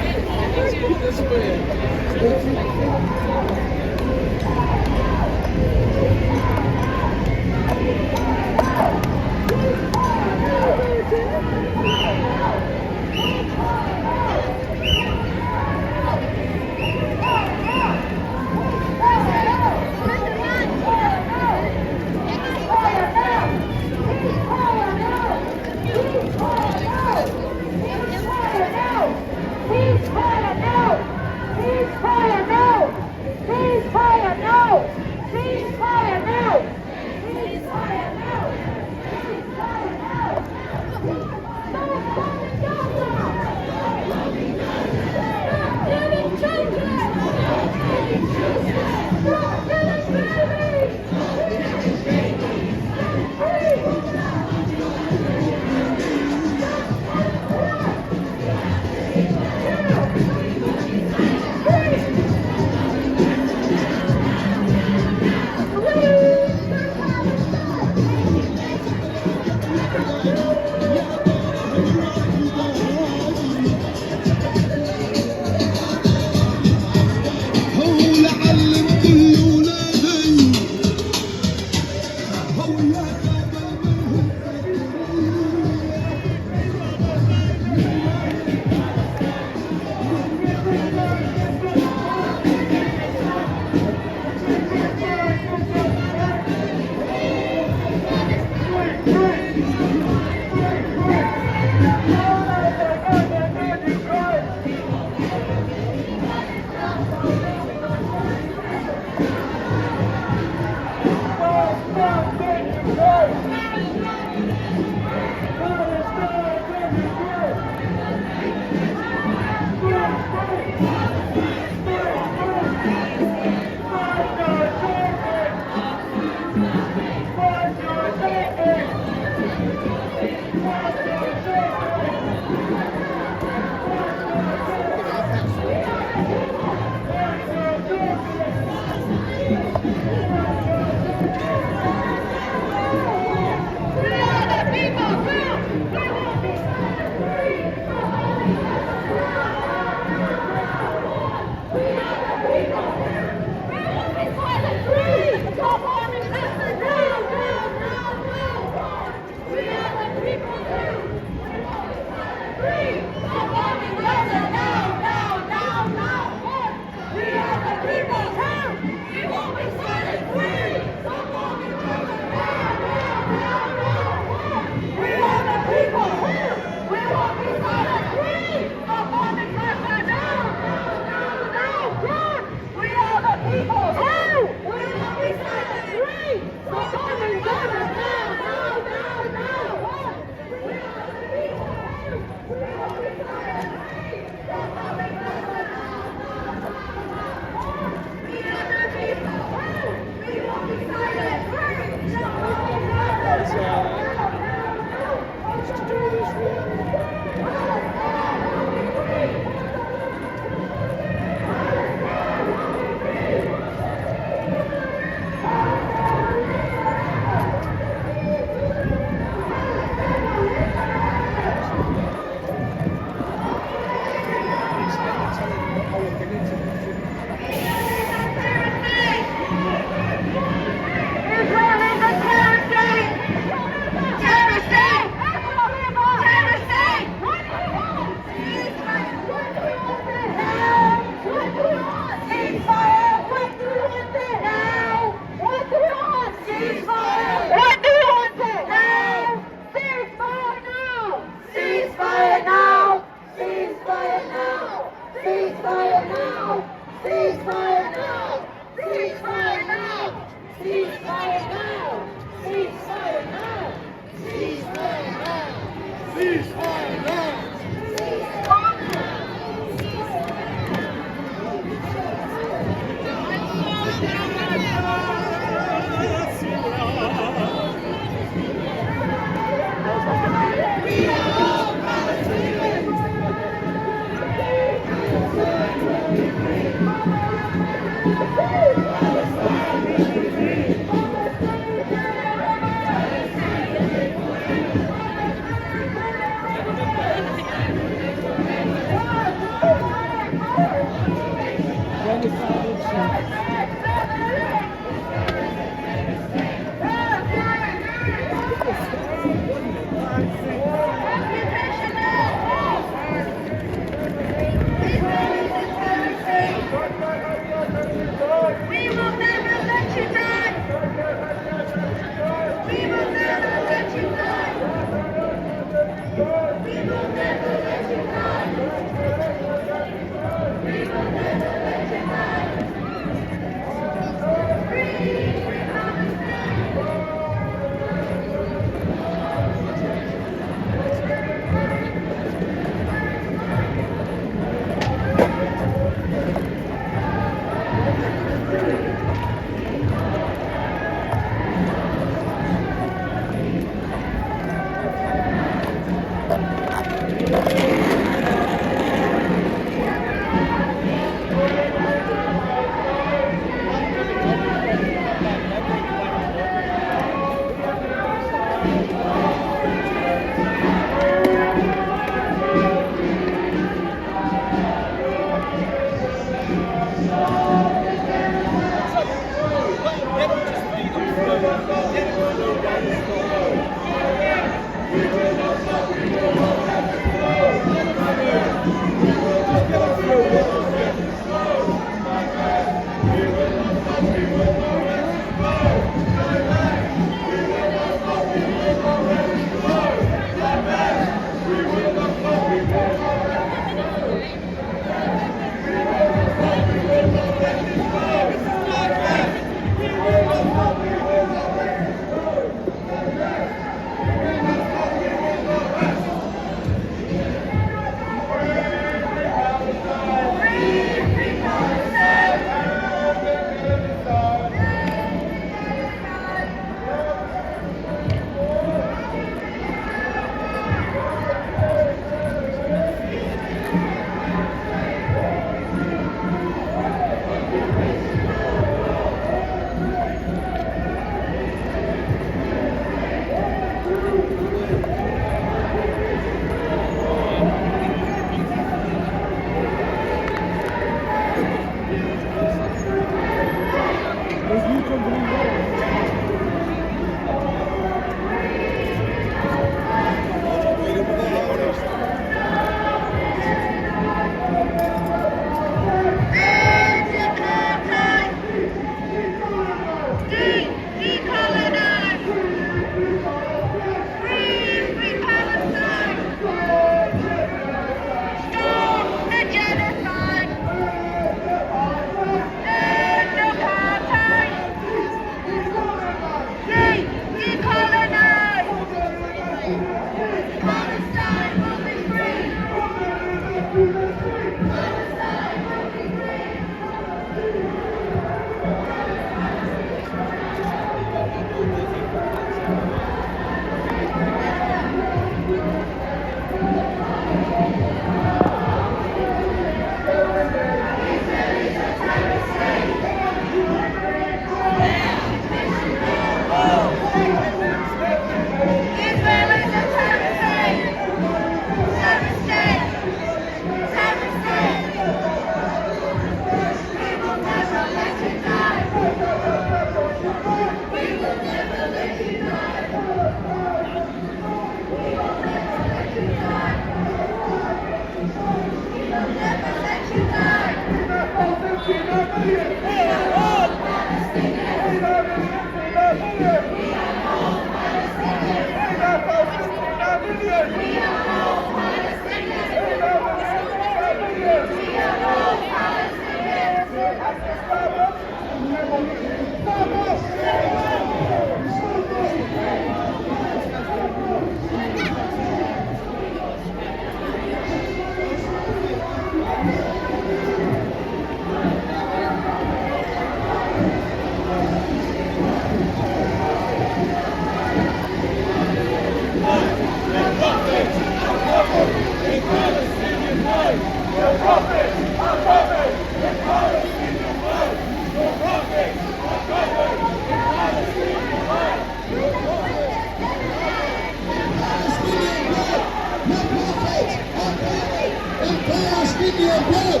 Palestinian blood.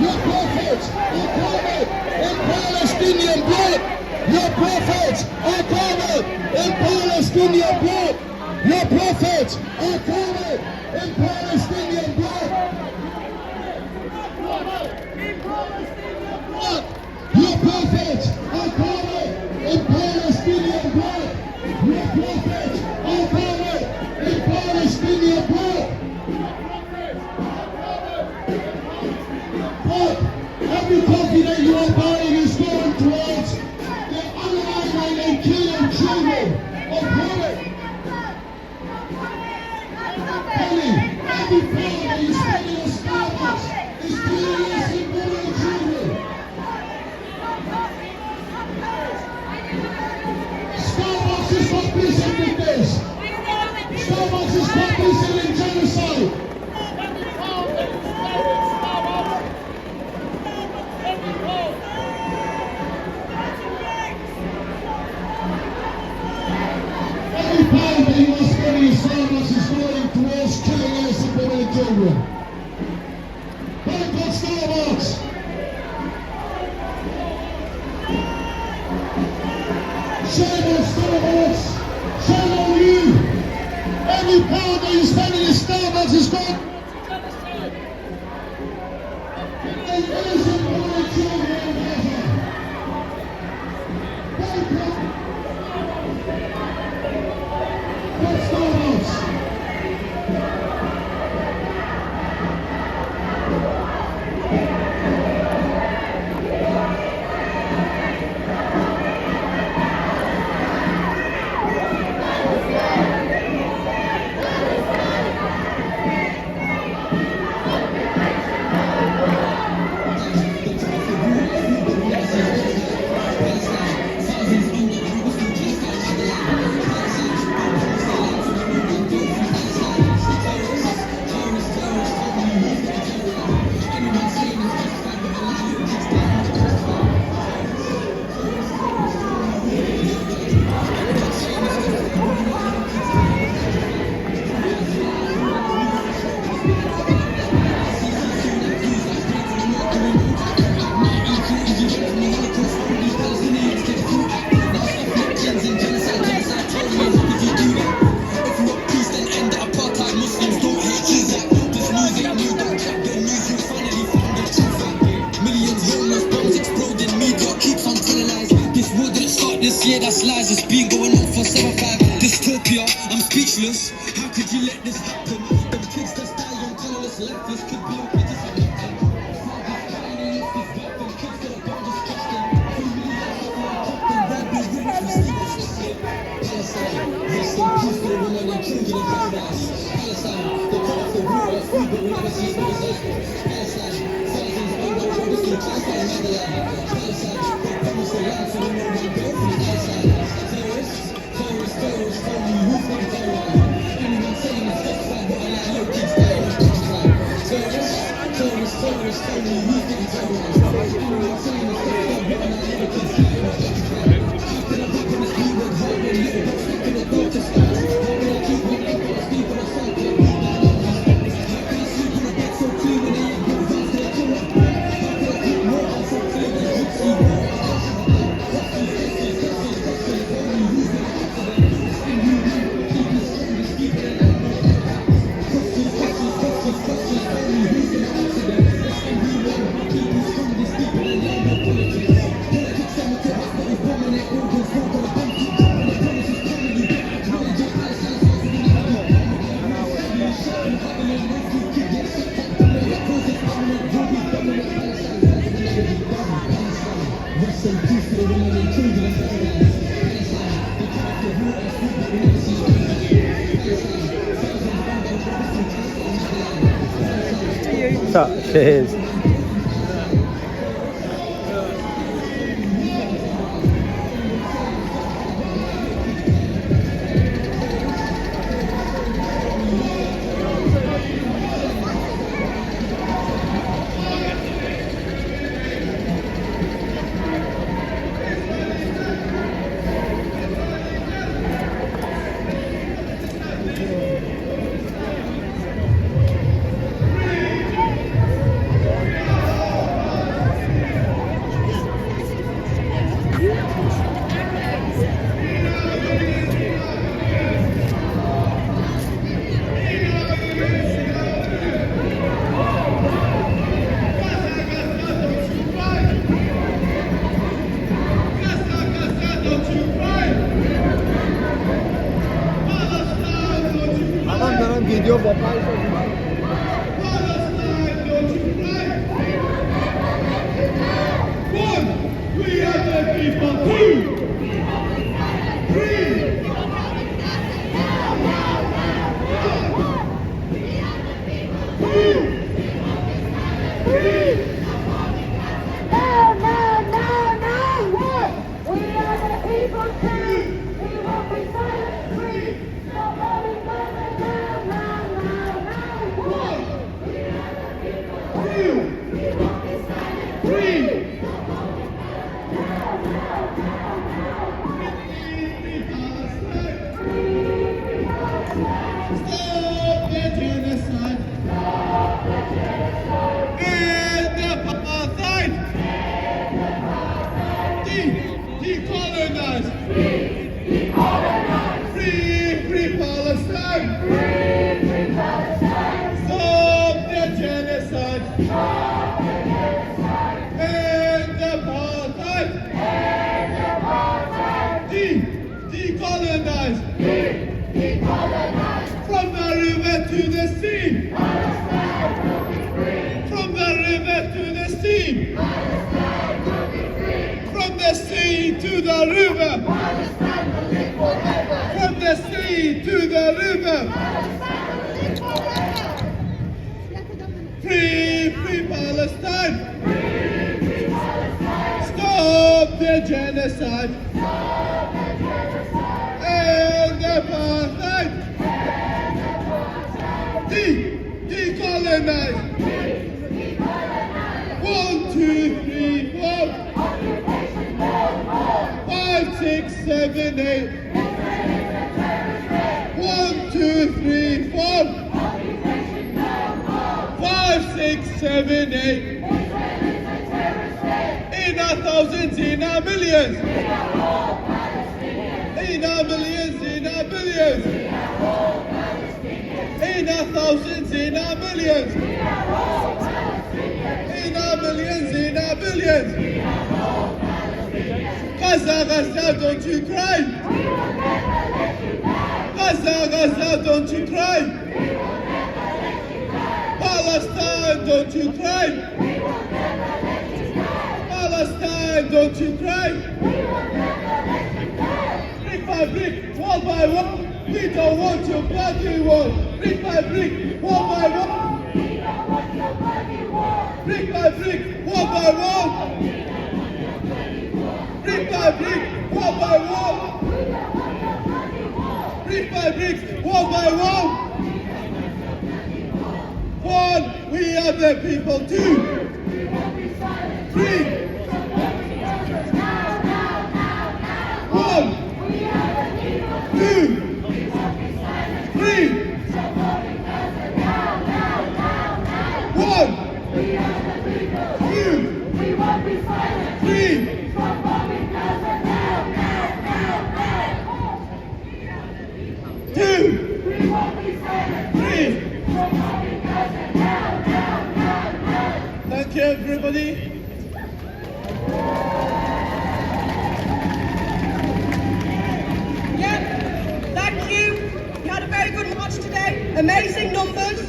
Your prophets are covered in Palestinian blood. Your prophets are covered in Palestinian blood. Your prophets are covered in Palestinian blood. Your prophets are covered in Palestinian blood. Your prophets are covered in Palestinian blood. But every country that you are buying is going towards the unaliving and killing children of women. Every pound that you spend in a Starbucks is killing innocent women and children. Starbucks is complicit with this. Starbucks is complicit in genocide. Every pound that you are spending in Starbucks is going towards killing innocent women and children. Boycott Starbucks! Shame on Starbucks! Shame on you! Every pound that you spend in Starbucks is going killing innocent women and children in Gaza. Boycott! Starbucks! This year that's lies, it's been going on for 7-5. Dystopia, I'm speechless. How could you let this happen? Them kids that's dying, colorless, lifeless, could be okay to some nothing. Palestine, rest in peace for the women and children in paradise. Palestine, they cut off the water, food, but we never see Moses. Palestine, thousands on the road, this will cast our motherland. Palestine, they promise the land so we know one go from Palestine. Terrorists, terrorists, terrorists, tell me who's going to terrorize. Anyone saying it's justified, but I like your kids dying in Palestine. Terrorists, terrorists, terrorists, tell me who's going to terrorize. Anyone saying it's justified, but I like your kids dying in Palestine. How can I look in this blue world, how will you live? How can I go to stars? How can I keep my name on people or something? How can I sleep in a bed so clean when they ain't good? How can I kill up? How can I keep more on so clean when they see more? Cheers. Decolonize! Free Palestine! Stop the genocide! End apartheid! Decolonize! From the river to the sea! From the river to the sea! From the sea to the river! From the sea to the river! Free Palestine! Stop the genocide! End apartheid! Decolonize! 1, 2, 3, 4! 5, 6, 7, 8. 1, 2, 3, 4. 5, 6, 7, 8. In our thousands, in our millions. In our millions, in our billions. In our thousands, in our millions. In our millions, in our billions. Gaza, Gaza, don't you cry! Gaza, Gaza, don't you cry! Palestine, don't you cry! Palestine, don't you cry! Brick by brick, wall by wall, we don't want your bloody wall. Brick by brick, wall by wall. Brick by brick, wall by wall. Brick by brick, wall by wall. Brick by brick, wall by wall. One, we are the people. 2, 3. 1, 2, 3. 1, 2, 3. 2, 3. Thank you, everybody. Yeah, thank you. You had a very good march today. Amazing numbers.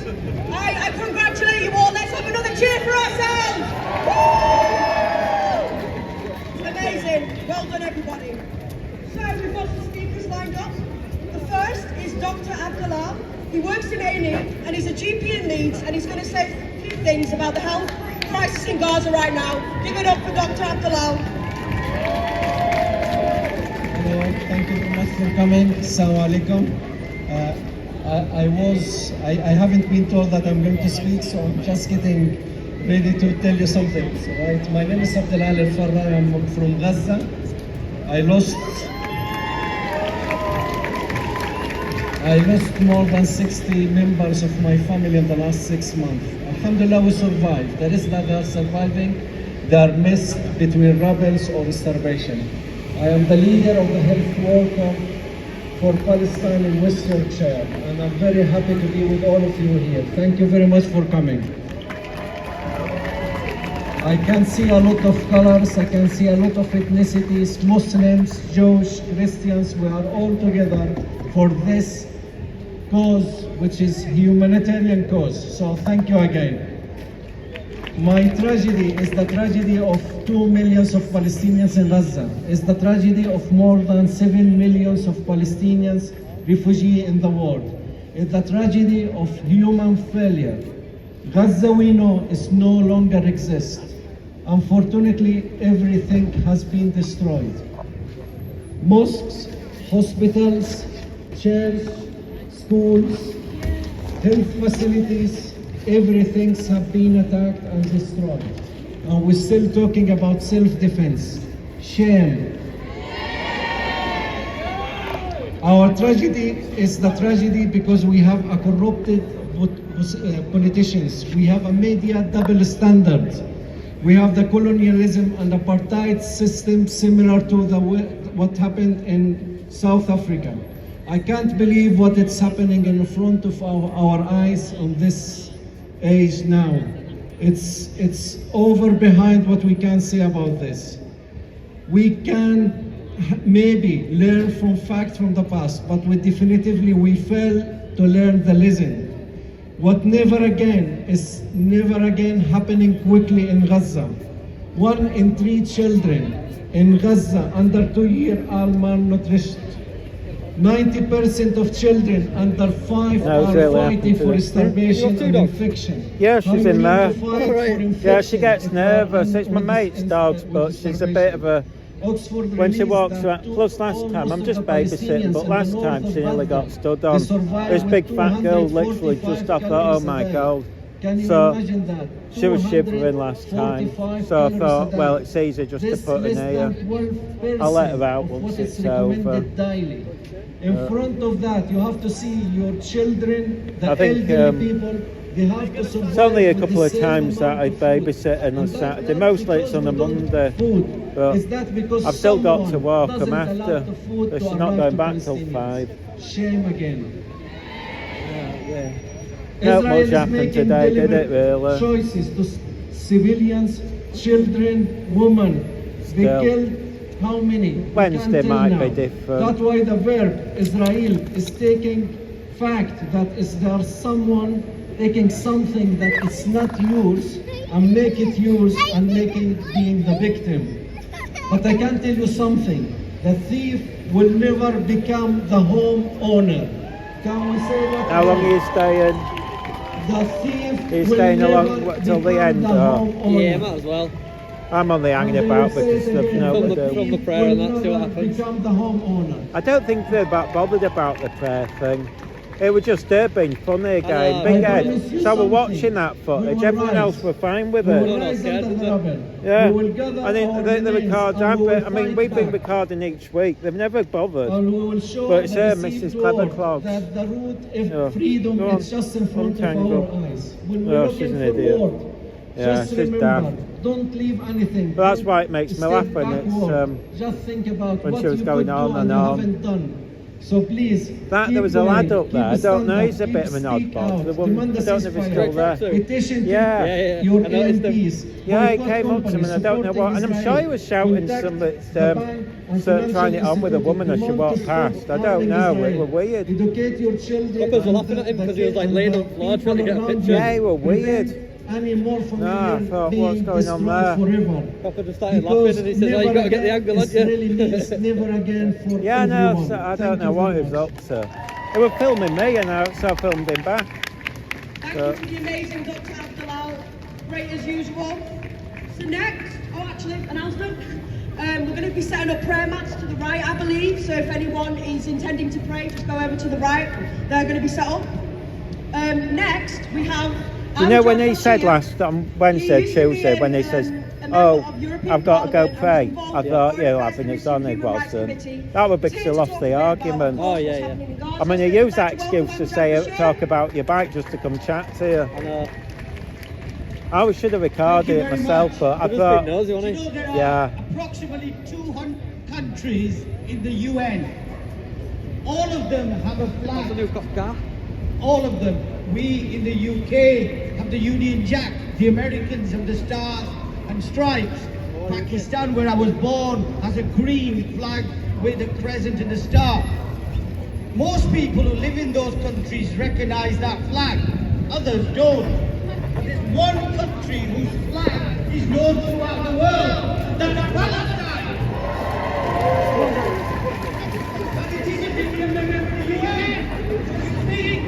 I congratulate you all. Let's have another cheer for ourselves. Woo! Amazing. Well done, everybody. So we've got some speakers lined up. The first is Dr. Abdullah. He works in A&E and he's a GP in Leeds, and he's going to say a few things about the health crisis in Gaza right now. Give it up for Dr. Abdullah. Hello, thank you very much for coming. Assalamu alaikum. I haven't been told that I'm going to speak, so I'm just getting ready to tell you something. So, right, my name is Abdullah Al-Farra. I'm from Gaza. I lost more than 60 members of my family in the last 6 months. Alhamdulillah, we survived. The rest that are surviving, they are missed between rebels or starvation. I am the leader of the health worker for Palestine in West Yorkshire, and I'm very happy to be with all of you here. Thank you very much for coming. I can see a lot of colors, I can see a lot of ethnicities, Muslims, Jewish, Christians. We are all together for this cause, which is humanitarian cause. So thank you again. My tragedy is the tragedy of 2 million of Palestinians in Gaza. It's the tragedy of more than 7 million of Palestinians refugees in the world. It's the tragedy of human failure Gaza we know is no longer exist. Unfortunately, everything has been destroyed. Mosques, hospitals, churches, schools, health facilities, everything have been attacked and destroyed. And we're still talking about self-defense. Shame. Our tragedy is the tragedy because we have a corrupted politicians. We have a media double standard. We have the colonialism and apartheid system similar to what happened in South Africa. I can't believe what is happening in front of our eyes on this age now. It's over behind what we can say about this. We can maybe learn from facts from the past, but we fail to learn the lesson. What never again happening quickly in Gaza. 1 in 3 children in Gaza under 2 years are malnourished. 90% of children under 5 are fighting for starvation and infection. Yeah, she's in there. Yeah, she gets nervous. It's my mate's dogs, but she's a bit of a... When she walks around, plus last time, I'm just babysitting, but last time she nearly got stood on. This big fat girl literally just I thought, oh my God. So she was shivering last time, so I thought, well, it's easy just to put her near. I'll let her out once it's over. In front of that, you have to see your children, the elderly people. It's only a couple of times that I babysit on a Saturday. Mostly it's on a Monday. But I've still got to walk them after. But she's not going back till 5. Shame again. Not much happened today, did it really? Choices to civilians, children, women. They killed how many? Wednesday might be different. That's why the verb Israel is taking fact that is there someone taking something that is not yours and make it yours and making being the victim. But I can tell you something, the thief will never become the home owner. Can we say that? How long are you staying? The thief Are you will staying never along till the end? become the home owner. Yeah, might as well. I'm only hanging about because there's no From the prayer and that, see what happens. Become the home owner. I don't think they're that bothered about the prayer thing. It was just her being funny again, big head. So we're watching that footage, everyone else were fine with it. Yeah, I mean, the records I mean, we've been recording each week, they've never bothered. But it's her, Mrs. Clever Clogs. That the root of freedom is just in front of our eyes. When we're she's an looking idiot. forward, Yeah, just she's remember, daft. don't leave anything. But that's why it makes me laugh when it's just think about when what she was you going could on do and you on. haven't done. So please, There was a lad up there, I don't know, he's a bit of an oddball. The woman, I don't know if he's still there. Petition Yeah. your I noticed him. MPs. Yeah, he came up to me and I don't know what, and I'm sure he was shouting something, trying it on with a woman as she walked past. I don't know, it was weird. Educate your children. Couples were laughing at him because he was like laying on the floor trying to get a picture. Yeah, he was weird. Any more from No, I thought, what's going on there? Forever. Papa just started laughing and he says, oh, you got to get the angle, haven't you? Really means never again for Yeah, no, everyone. so I don't Thank know you what very he was much. up to. They were filming me and so I filmed him back. Thank you to the amazing Dr. Abdalal, great as usual. So next, announcement. We're going to be setting up prayer mats to the right, I believe. So if anyone is intending to pray, just go over to the right. They're going to be set up. Next, we have... You know when he said last on Wednesday, Tuesday, when he says, oh, I've got to go pray, I thought, yeah, having us on, it wasn't. That would because he lost the argument. Oh, yeah. I mean, he used that excuse to say, talk about your bike just to come chat to you. I know. I should have recorded it myself, but I He was a bit thought, nosy, wasn't he? You know, there are yeah. approximately 200 countries in the UN. All of them have a That's a flag. new cop car. All of them. We in the UK have the Union Jack. The Americans have the Stars and Stripes. Pakistan, where I was born, has a green flag with a crescent and a star. Most people who live in those countries recognize that flag. Others don't. But there's one country whose flag is known throughout the world. That's Palestine. But it isn't even a member of the UN.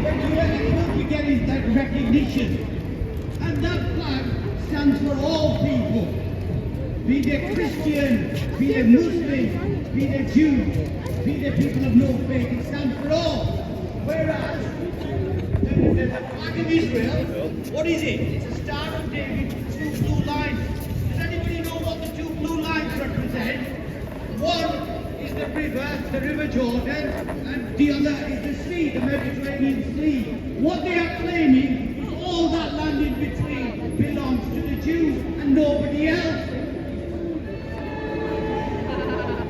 When you get is that recognition. stands for all people. Be they Christian, be they Muslim, be they Jew, be they people of no faith. It stands for all. Whereas there's a flag of Israel. What is it? It's a Star of David with two blue lines. Does anybody know what the two blue lines represent? One is the River Jordan, and the other is the sea, the Mediterranean Sea. What they are claiming is all that land in between belongs to the Jews and nobody else.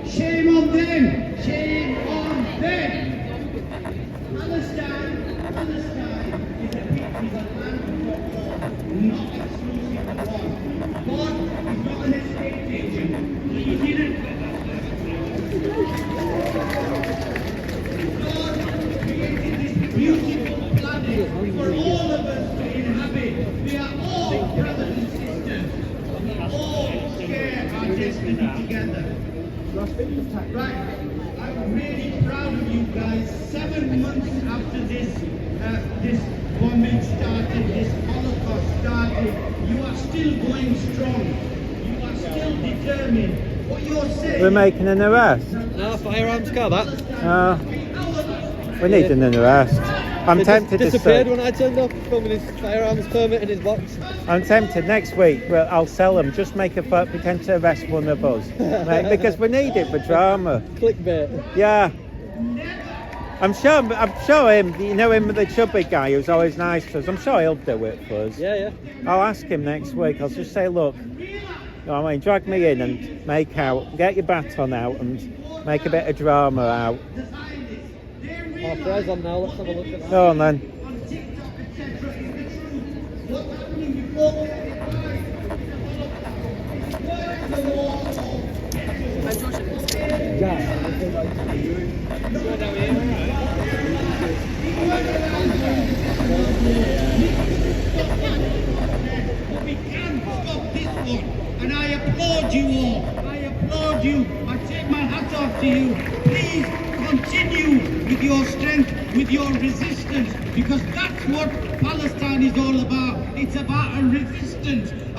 Shame on them! Shame on them! Palestine is a land for all, not exclusive one. God is not an estate agent. He didn't. God created this beautiful planet for all of us to inhabit. We are all brothers and sisters. We all share our destiny together. Right, I'm really proud of you guys. 7 months after this bombing started, this Holocaust started, you are still going strong. You are still determined. What you're saying... We're making an arrest. No, firearms car that. We need an arrest. I'm tempted to disappeared when I turned up, filming his firearms permit in his box. I'm tempted next week. Well, I'll sell them. Just make a pretend to arrest one of us, mate, because we need it for drama. Clickbait. Yeah. I'm sure him. You know him, the chubby guy who's always nice to us. I'm sure he'll do it for us. Yeah. I'll ask him next week. I'll just say, look, you know what I mean, drag me in and get your baton out and make a bit of drama out. Our prayers on now, let's have a look at that. Go on then. We can stop this one, and I applaud you all. I applaud you. I take my hat off to you. Please continue with your strength, with your resistance, because that's what Palestine is all about. It's about a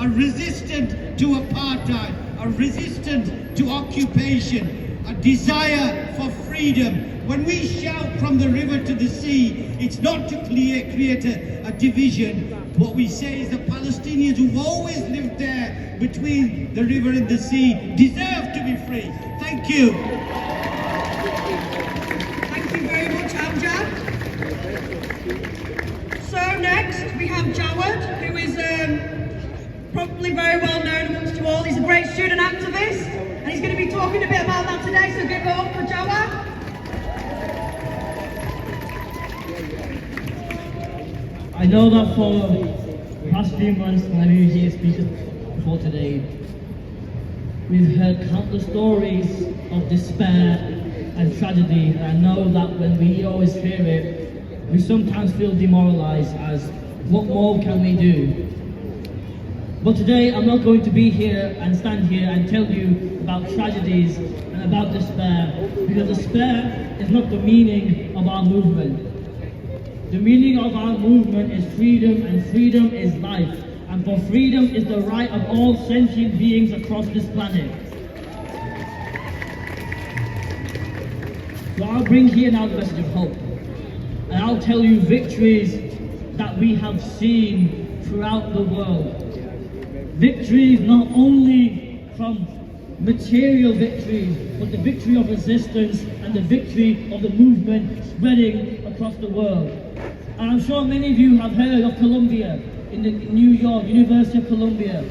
resistance to apartheid, a resistance to occupation, a desire for freedom. When we shout from the river to the sea, it's not to create a division. What we say is the Palestinians who've always lived there between the river and the sea deserve to be free. Thank you. Thank you very much, Amjad. So next we have Jawad, who is probably very well known amongst you all. He's a great student activist, and he's going to be talking a bit about that today, so give it up for Jawad. I know that for the past few months, when I've been here speaking before today, we've heard countless stories of despair and tragedy, and I know that when we always hear it, we sometimes feel demoralized as what more can we do? But today I'm not going to be here and stand here and tell you about tragedies and about despair, because despair is not the meaning of our movement. The meaning of our movement is freedom, and freedom is life. And for freedom is the right of all sentient beings across this planet. So I'll bring here now the message of hope. And I'll tell you victories that we have seen throughout the world. Victories not only from material victories, but the victory of resistance and the victory of the movement spreading across the world. And I'm sure many of you have heard of Columbia in New York, University of Columbia.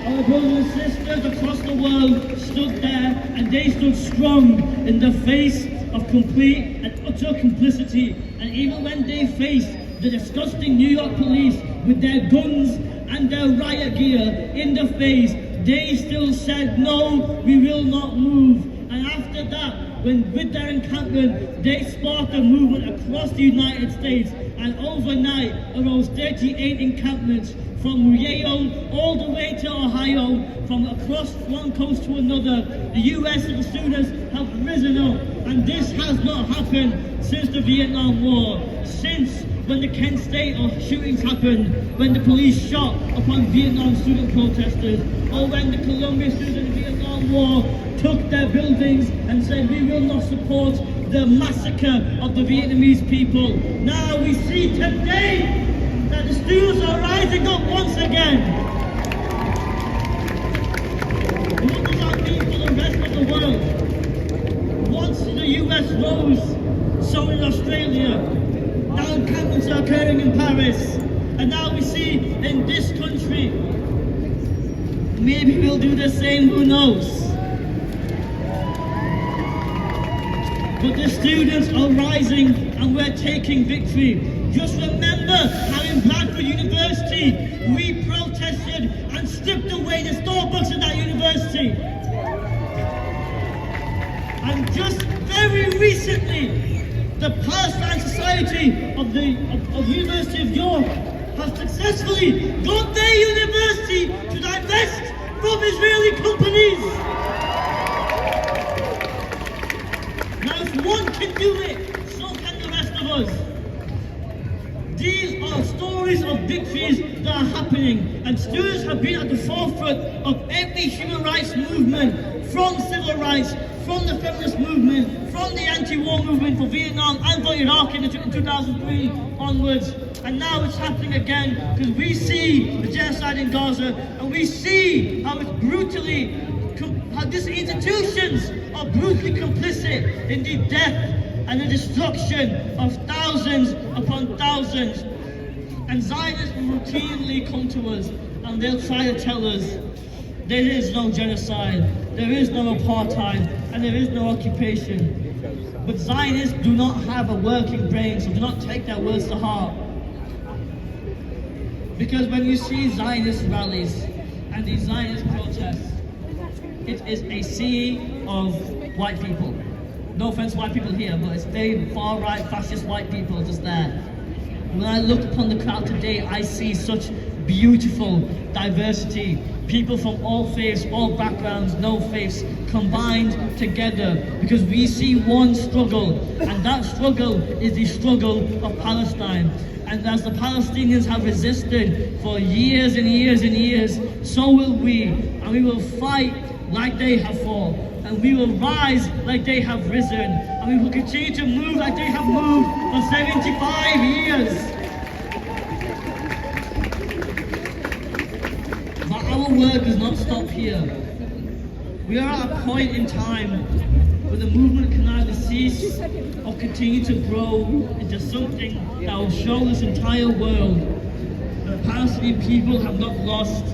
Our brothers and sisters across the world stood there, and they stood strong in the face of complete and utter complicity. And even when they faced the disgusting New York police with their guns and their riot gear in the face, they still said, no, we will not move. And after that, when with their encampment, they sparked a movement across the United States, and overnight arose 38 encampments from Yale all the way to Ohio, from across one coast to another. The US and the students have risen up, and this has not happened since the Vietnam War, since when the Kent State shootings happened, when the police shot upon Vietnam student protesters, or when the Columbia students in the Vietnam War took their buildings and said we will not support the massacre of the Vietnamese people. Now we see today that the students are rising up once again. What does that mean for the rest of the world? Once the US rose, so in Australia, now encampments are occurring in Paris, and now we see in this country. Maybe we'll do the same, who knows? But the students are rising and we're taking victory. Just remember how in Bradford University we protested and stripped away the Starbucks at that university. And just very recently, the Palestine Society of the University of York has successfully got their university to divest from Israeli companies. Now if one can do it, so can the rest of us. These are stories of victories that are happening, and students have been at the forefront of every human rights movement, from civil rights, from the feminist movement, from the anti-war movement for Vietnam and for Iraq in 2003 onwards. And now it's happening again because we see the genocide in Gaza, and we see how it's how these institutions are brutally complicit in the death and the destruction of thousands upon thousands. And Zionists will routinely come to us and they'll try to tell us there is no genocide, there is no apartheid, and there is no occupation. But Zionists do not have a working brain, so do not take their words to heart. Because when you see Zionist rallies and these Zionist protests, it is a sea of white people. No offense to white people here, but it's very far-right fascist white people just there. When I look upon the crowd today, I see such beautiful diversity. People from all faiths, all backgrounds, no faiths, combined together because we see one struggle, and that struggle is the struggle of Palestine. And as the Palestinians have resisted for years and years and years, so will we. And we will fight like they have fought. And we will rise like they have risen. And we will continue to move like they have moved for 75 years. But our work does not stop here. We are at a point in time where the movement can either cease or continue to grow into something that will show this entire world that the Palestinian people have not lost,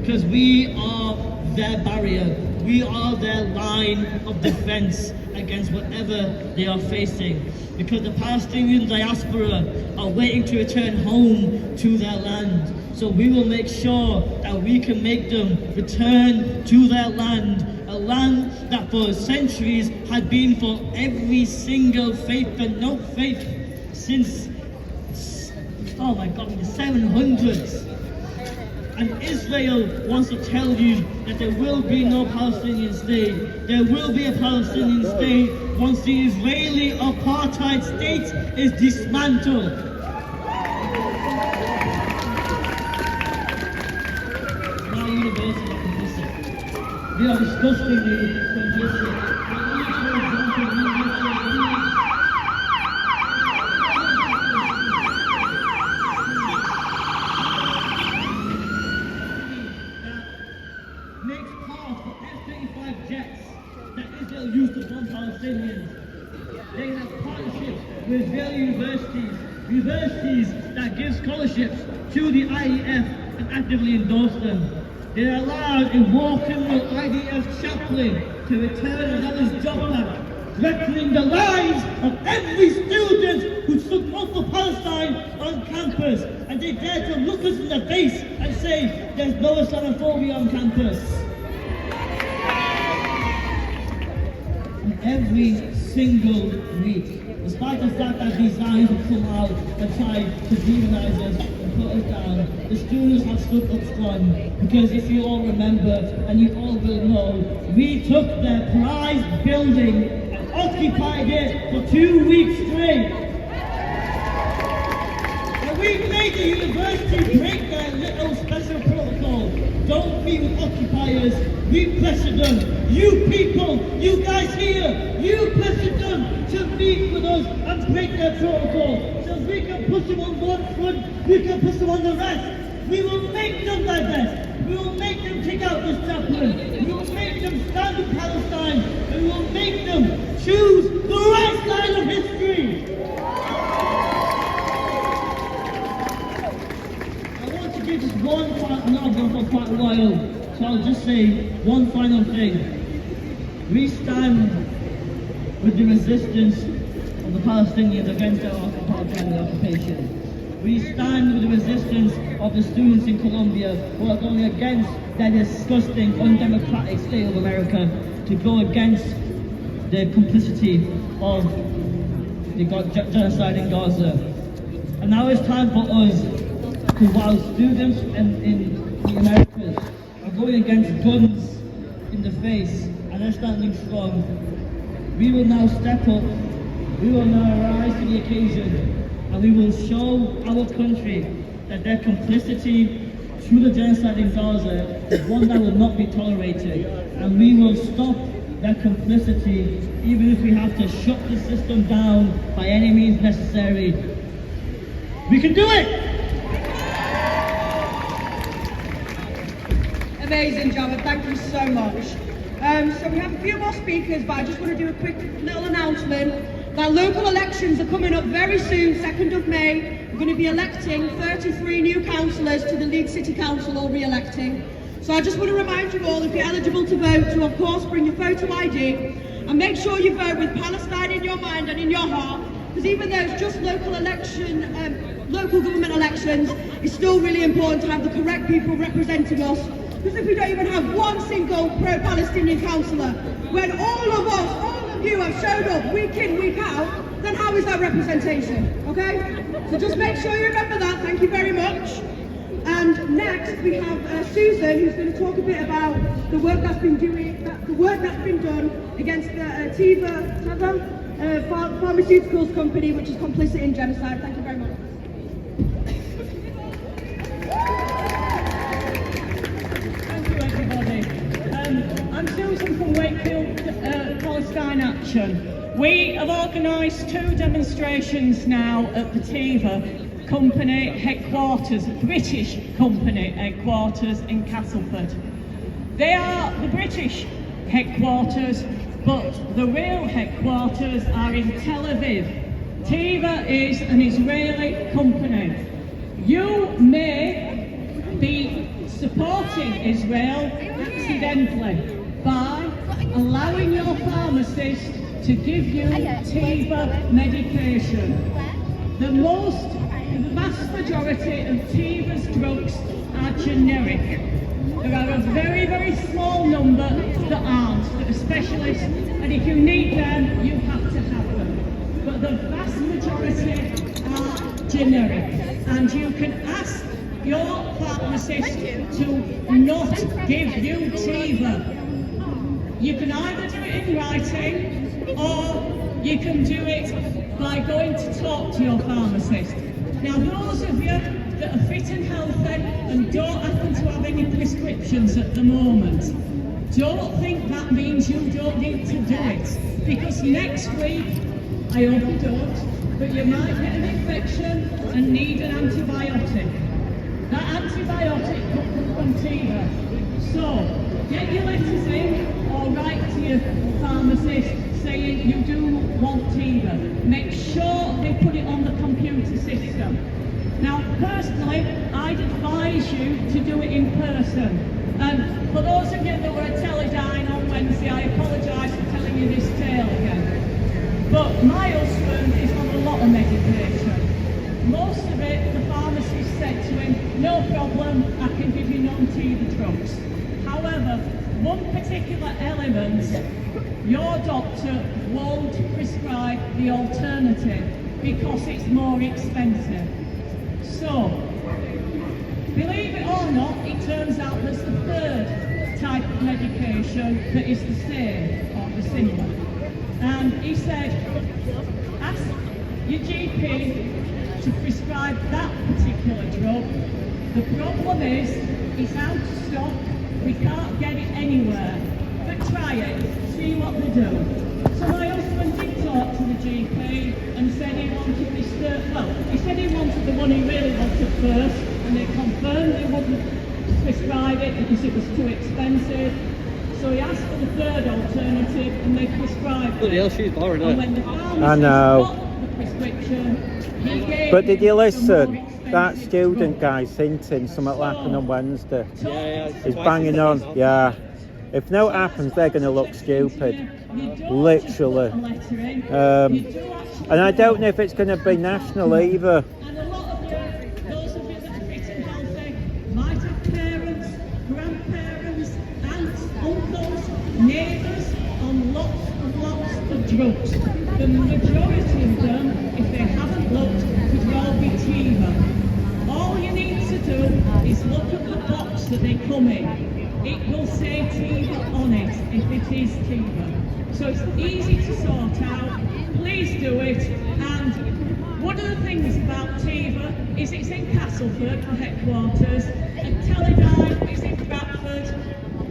because we are their barrier. We are their line of defense against whatever they are facing. Because the Palestinian diaspora are waiting to return home to their land. So we will make sure that we can make them return to their land, a land that for centuries had been for every single faith and no faith since, oh my God, the 700s. And Israel wants to tell you that there will be no Palestinian state. There will be a Palestinian state once the Israeli apartheid state is dismantled. Now universities are complicit. They are disgustingly complicit. Makes part of F-35 jets that Israel used to bomb Palestinians. They have partnerships with Israeli universities that give scholarships to the IDF and actively endorse them. They are allowed a war criminal IDF chaplain to return another's job back, threatening the lives of every student who stood up for Palestine on campus. And they dare to look us in the face and say, there's no Islamophobia on campus. And every single week, despite the fact that these Zionists have come out and tried to demonize us and put us down, the students have stood up strong. Because if you all remember, and you all will know, we took their prized building and occupied it for 2 weeks straight. the university break their little special protocol. Don't be with occupiers, we pressure them. You people, you guys here, you pressure them to meet with us and break their protocol. So we can push them on one front, we can push them on the rest. We will make them divest. We will make them take out this chaplain. We will make them stand with Palestine. And we will make them choose the right side of history. I want to give just one final, I know I've gone for quite a while, so I'll just say one final thing. We stand with the resistance of the Palestinians against their apartheid occupation. We stand with the resistance of the students in Colombia who are going against their disgusting, undemocratic state of America to go against the complicity of the genocide in Gaza. And now it's time for us, because while students in the Americas are going against guns in the face and they're standing strong, we will now step up, we will now rise to the occasion, and we will show our country that their complicity through the genocide in Gaza is one that will not be tolerated. And we will stop their complicity, even if we have to shut the system down by any means necessary. We can do it! Amazing, Java, thank you so much. So we have a few more speakers, but I just want to do a quick little announcement. Now, local elections are coming up very soon, 2nd of May. We're going to be electing 33 new councillors to the Leeds City Council, or re-electing. So I just want to remind you all, if you're eligible to vote, to of course bring your photo ID and make sure you vote with Palestine in your mind and in your heart, because even though it's just local government elections, it's still really important to have the correct people representing us. Because if we don't even have one single pro-Palestinian councillor, when all of us, all of you have showed up week in, week out, then how is that representation, okay? So just make sure you remember that, thank you very much. And next we have Susan, who's going to talk a bit about the work that's been done against the Teva Pharmaceuticals company, which is complicit in genocide. Thank you very much. I'm Susan from Wakefield Palestine Action. We have organised 2 demonstrations now at the Teva company headquarters, British company headquarters in Castleford. They are the British headquarters, but the real headquarters are in Tel Aviv. Teva is an Israeli company. You may be supporting Israel accidentally by allowing your pharmacist to give you Teva medication. The vast majority of Teva's drugs are generic. There are a very, very small number that aren't, that are specialists, and if you need them, you have to have them. But the vast majority are generic, and you can ask your pharmacist to not give you Teva. You can either do it in writing, or you can do it by going to talk to your pharmacist. Now, those of you that are fit and healthy and don't happen to have any prescriptions at the moment, don't think that means you don't need to do it, because next week, I hope you don't, but you might get an infection and need an antibiotic. That antibiotic could come from Teva. So, get your letters in or write to your pharmacist saying you do want Teva. Make sure they put it on the computer system. Now, personally, I'd advise you to do it in person. And for those of you that were at Teledyne on Wednesday, I apologise for telling you this tale again. But my husband is on a lot of medication. Most of it, the pharmacist said to him, no problem, I can give you non-Teva drugs. However, one particular element, your doctor won't prescribe the alternative because it's more expensive. So, believe it or not, it turns out there's a 3rd type of medication that is the same or the similar. And he said, ask your GP to prescribe that particular drug. The problem is, it's out of stock, we can't get it anywhere. But try it, see what they do. So my husband did talk to the GP and said he wanted this third, well, he said he wanted the one he really wanted first, and they confirmed they wouldn't prescribe it because it was too expensive. So he asked for the third alternative and they prescribed it. Bloody hell, she's boring, And isn't when it? the pharmacist I know. got the prescription, he gave But did you him the more listen? That expensive student drug. guy's hinting something will happen on Wednesday. Yeah, He's banging on, yeah. If no happens, they're going to look stupid. Literally. And I don't know if it's going to be national either. And a lot of those of you that are fit and healthy might have parents, grandparents, aunts, uncles, neighbours on lots of drugs. The majority of them, if they haven't looked, could well be TIVA. All you need to do is look at the box that they come in. It will say TIVA on it if it is TIVA. So it's easy to sort out. Please do it. And one of the things about TIVA is it's in Castleford, the headquarters, and Teledyne is in Bradford,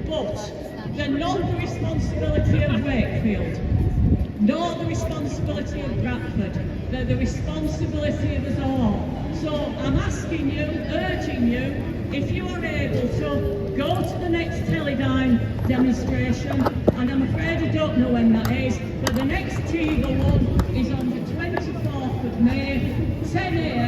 but they're not the responsibility of Wakefield, nor the responsibility of Bradford. They're the responsibility of us all. So I'm asking you, urging you, if you are able to, go to the next Teledyne demonstration, and I'm afraid I don't know when that is, but the next TIVA one is on the 24th of May, 10 a.m.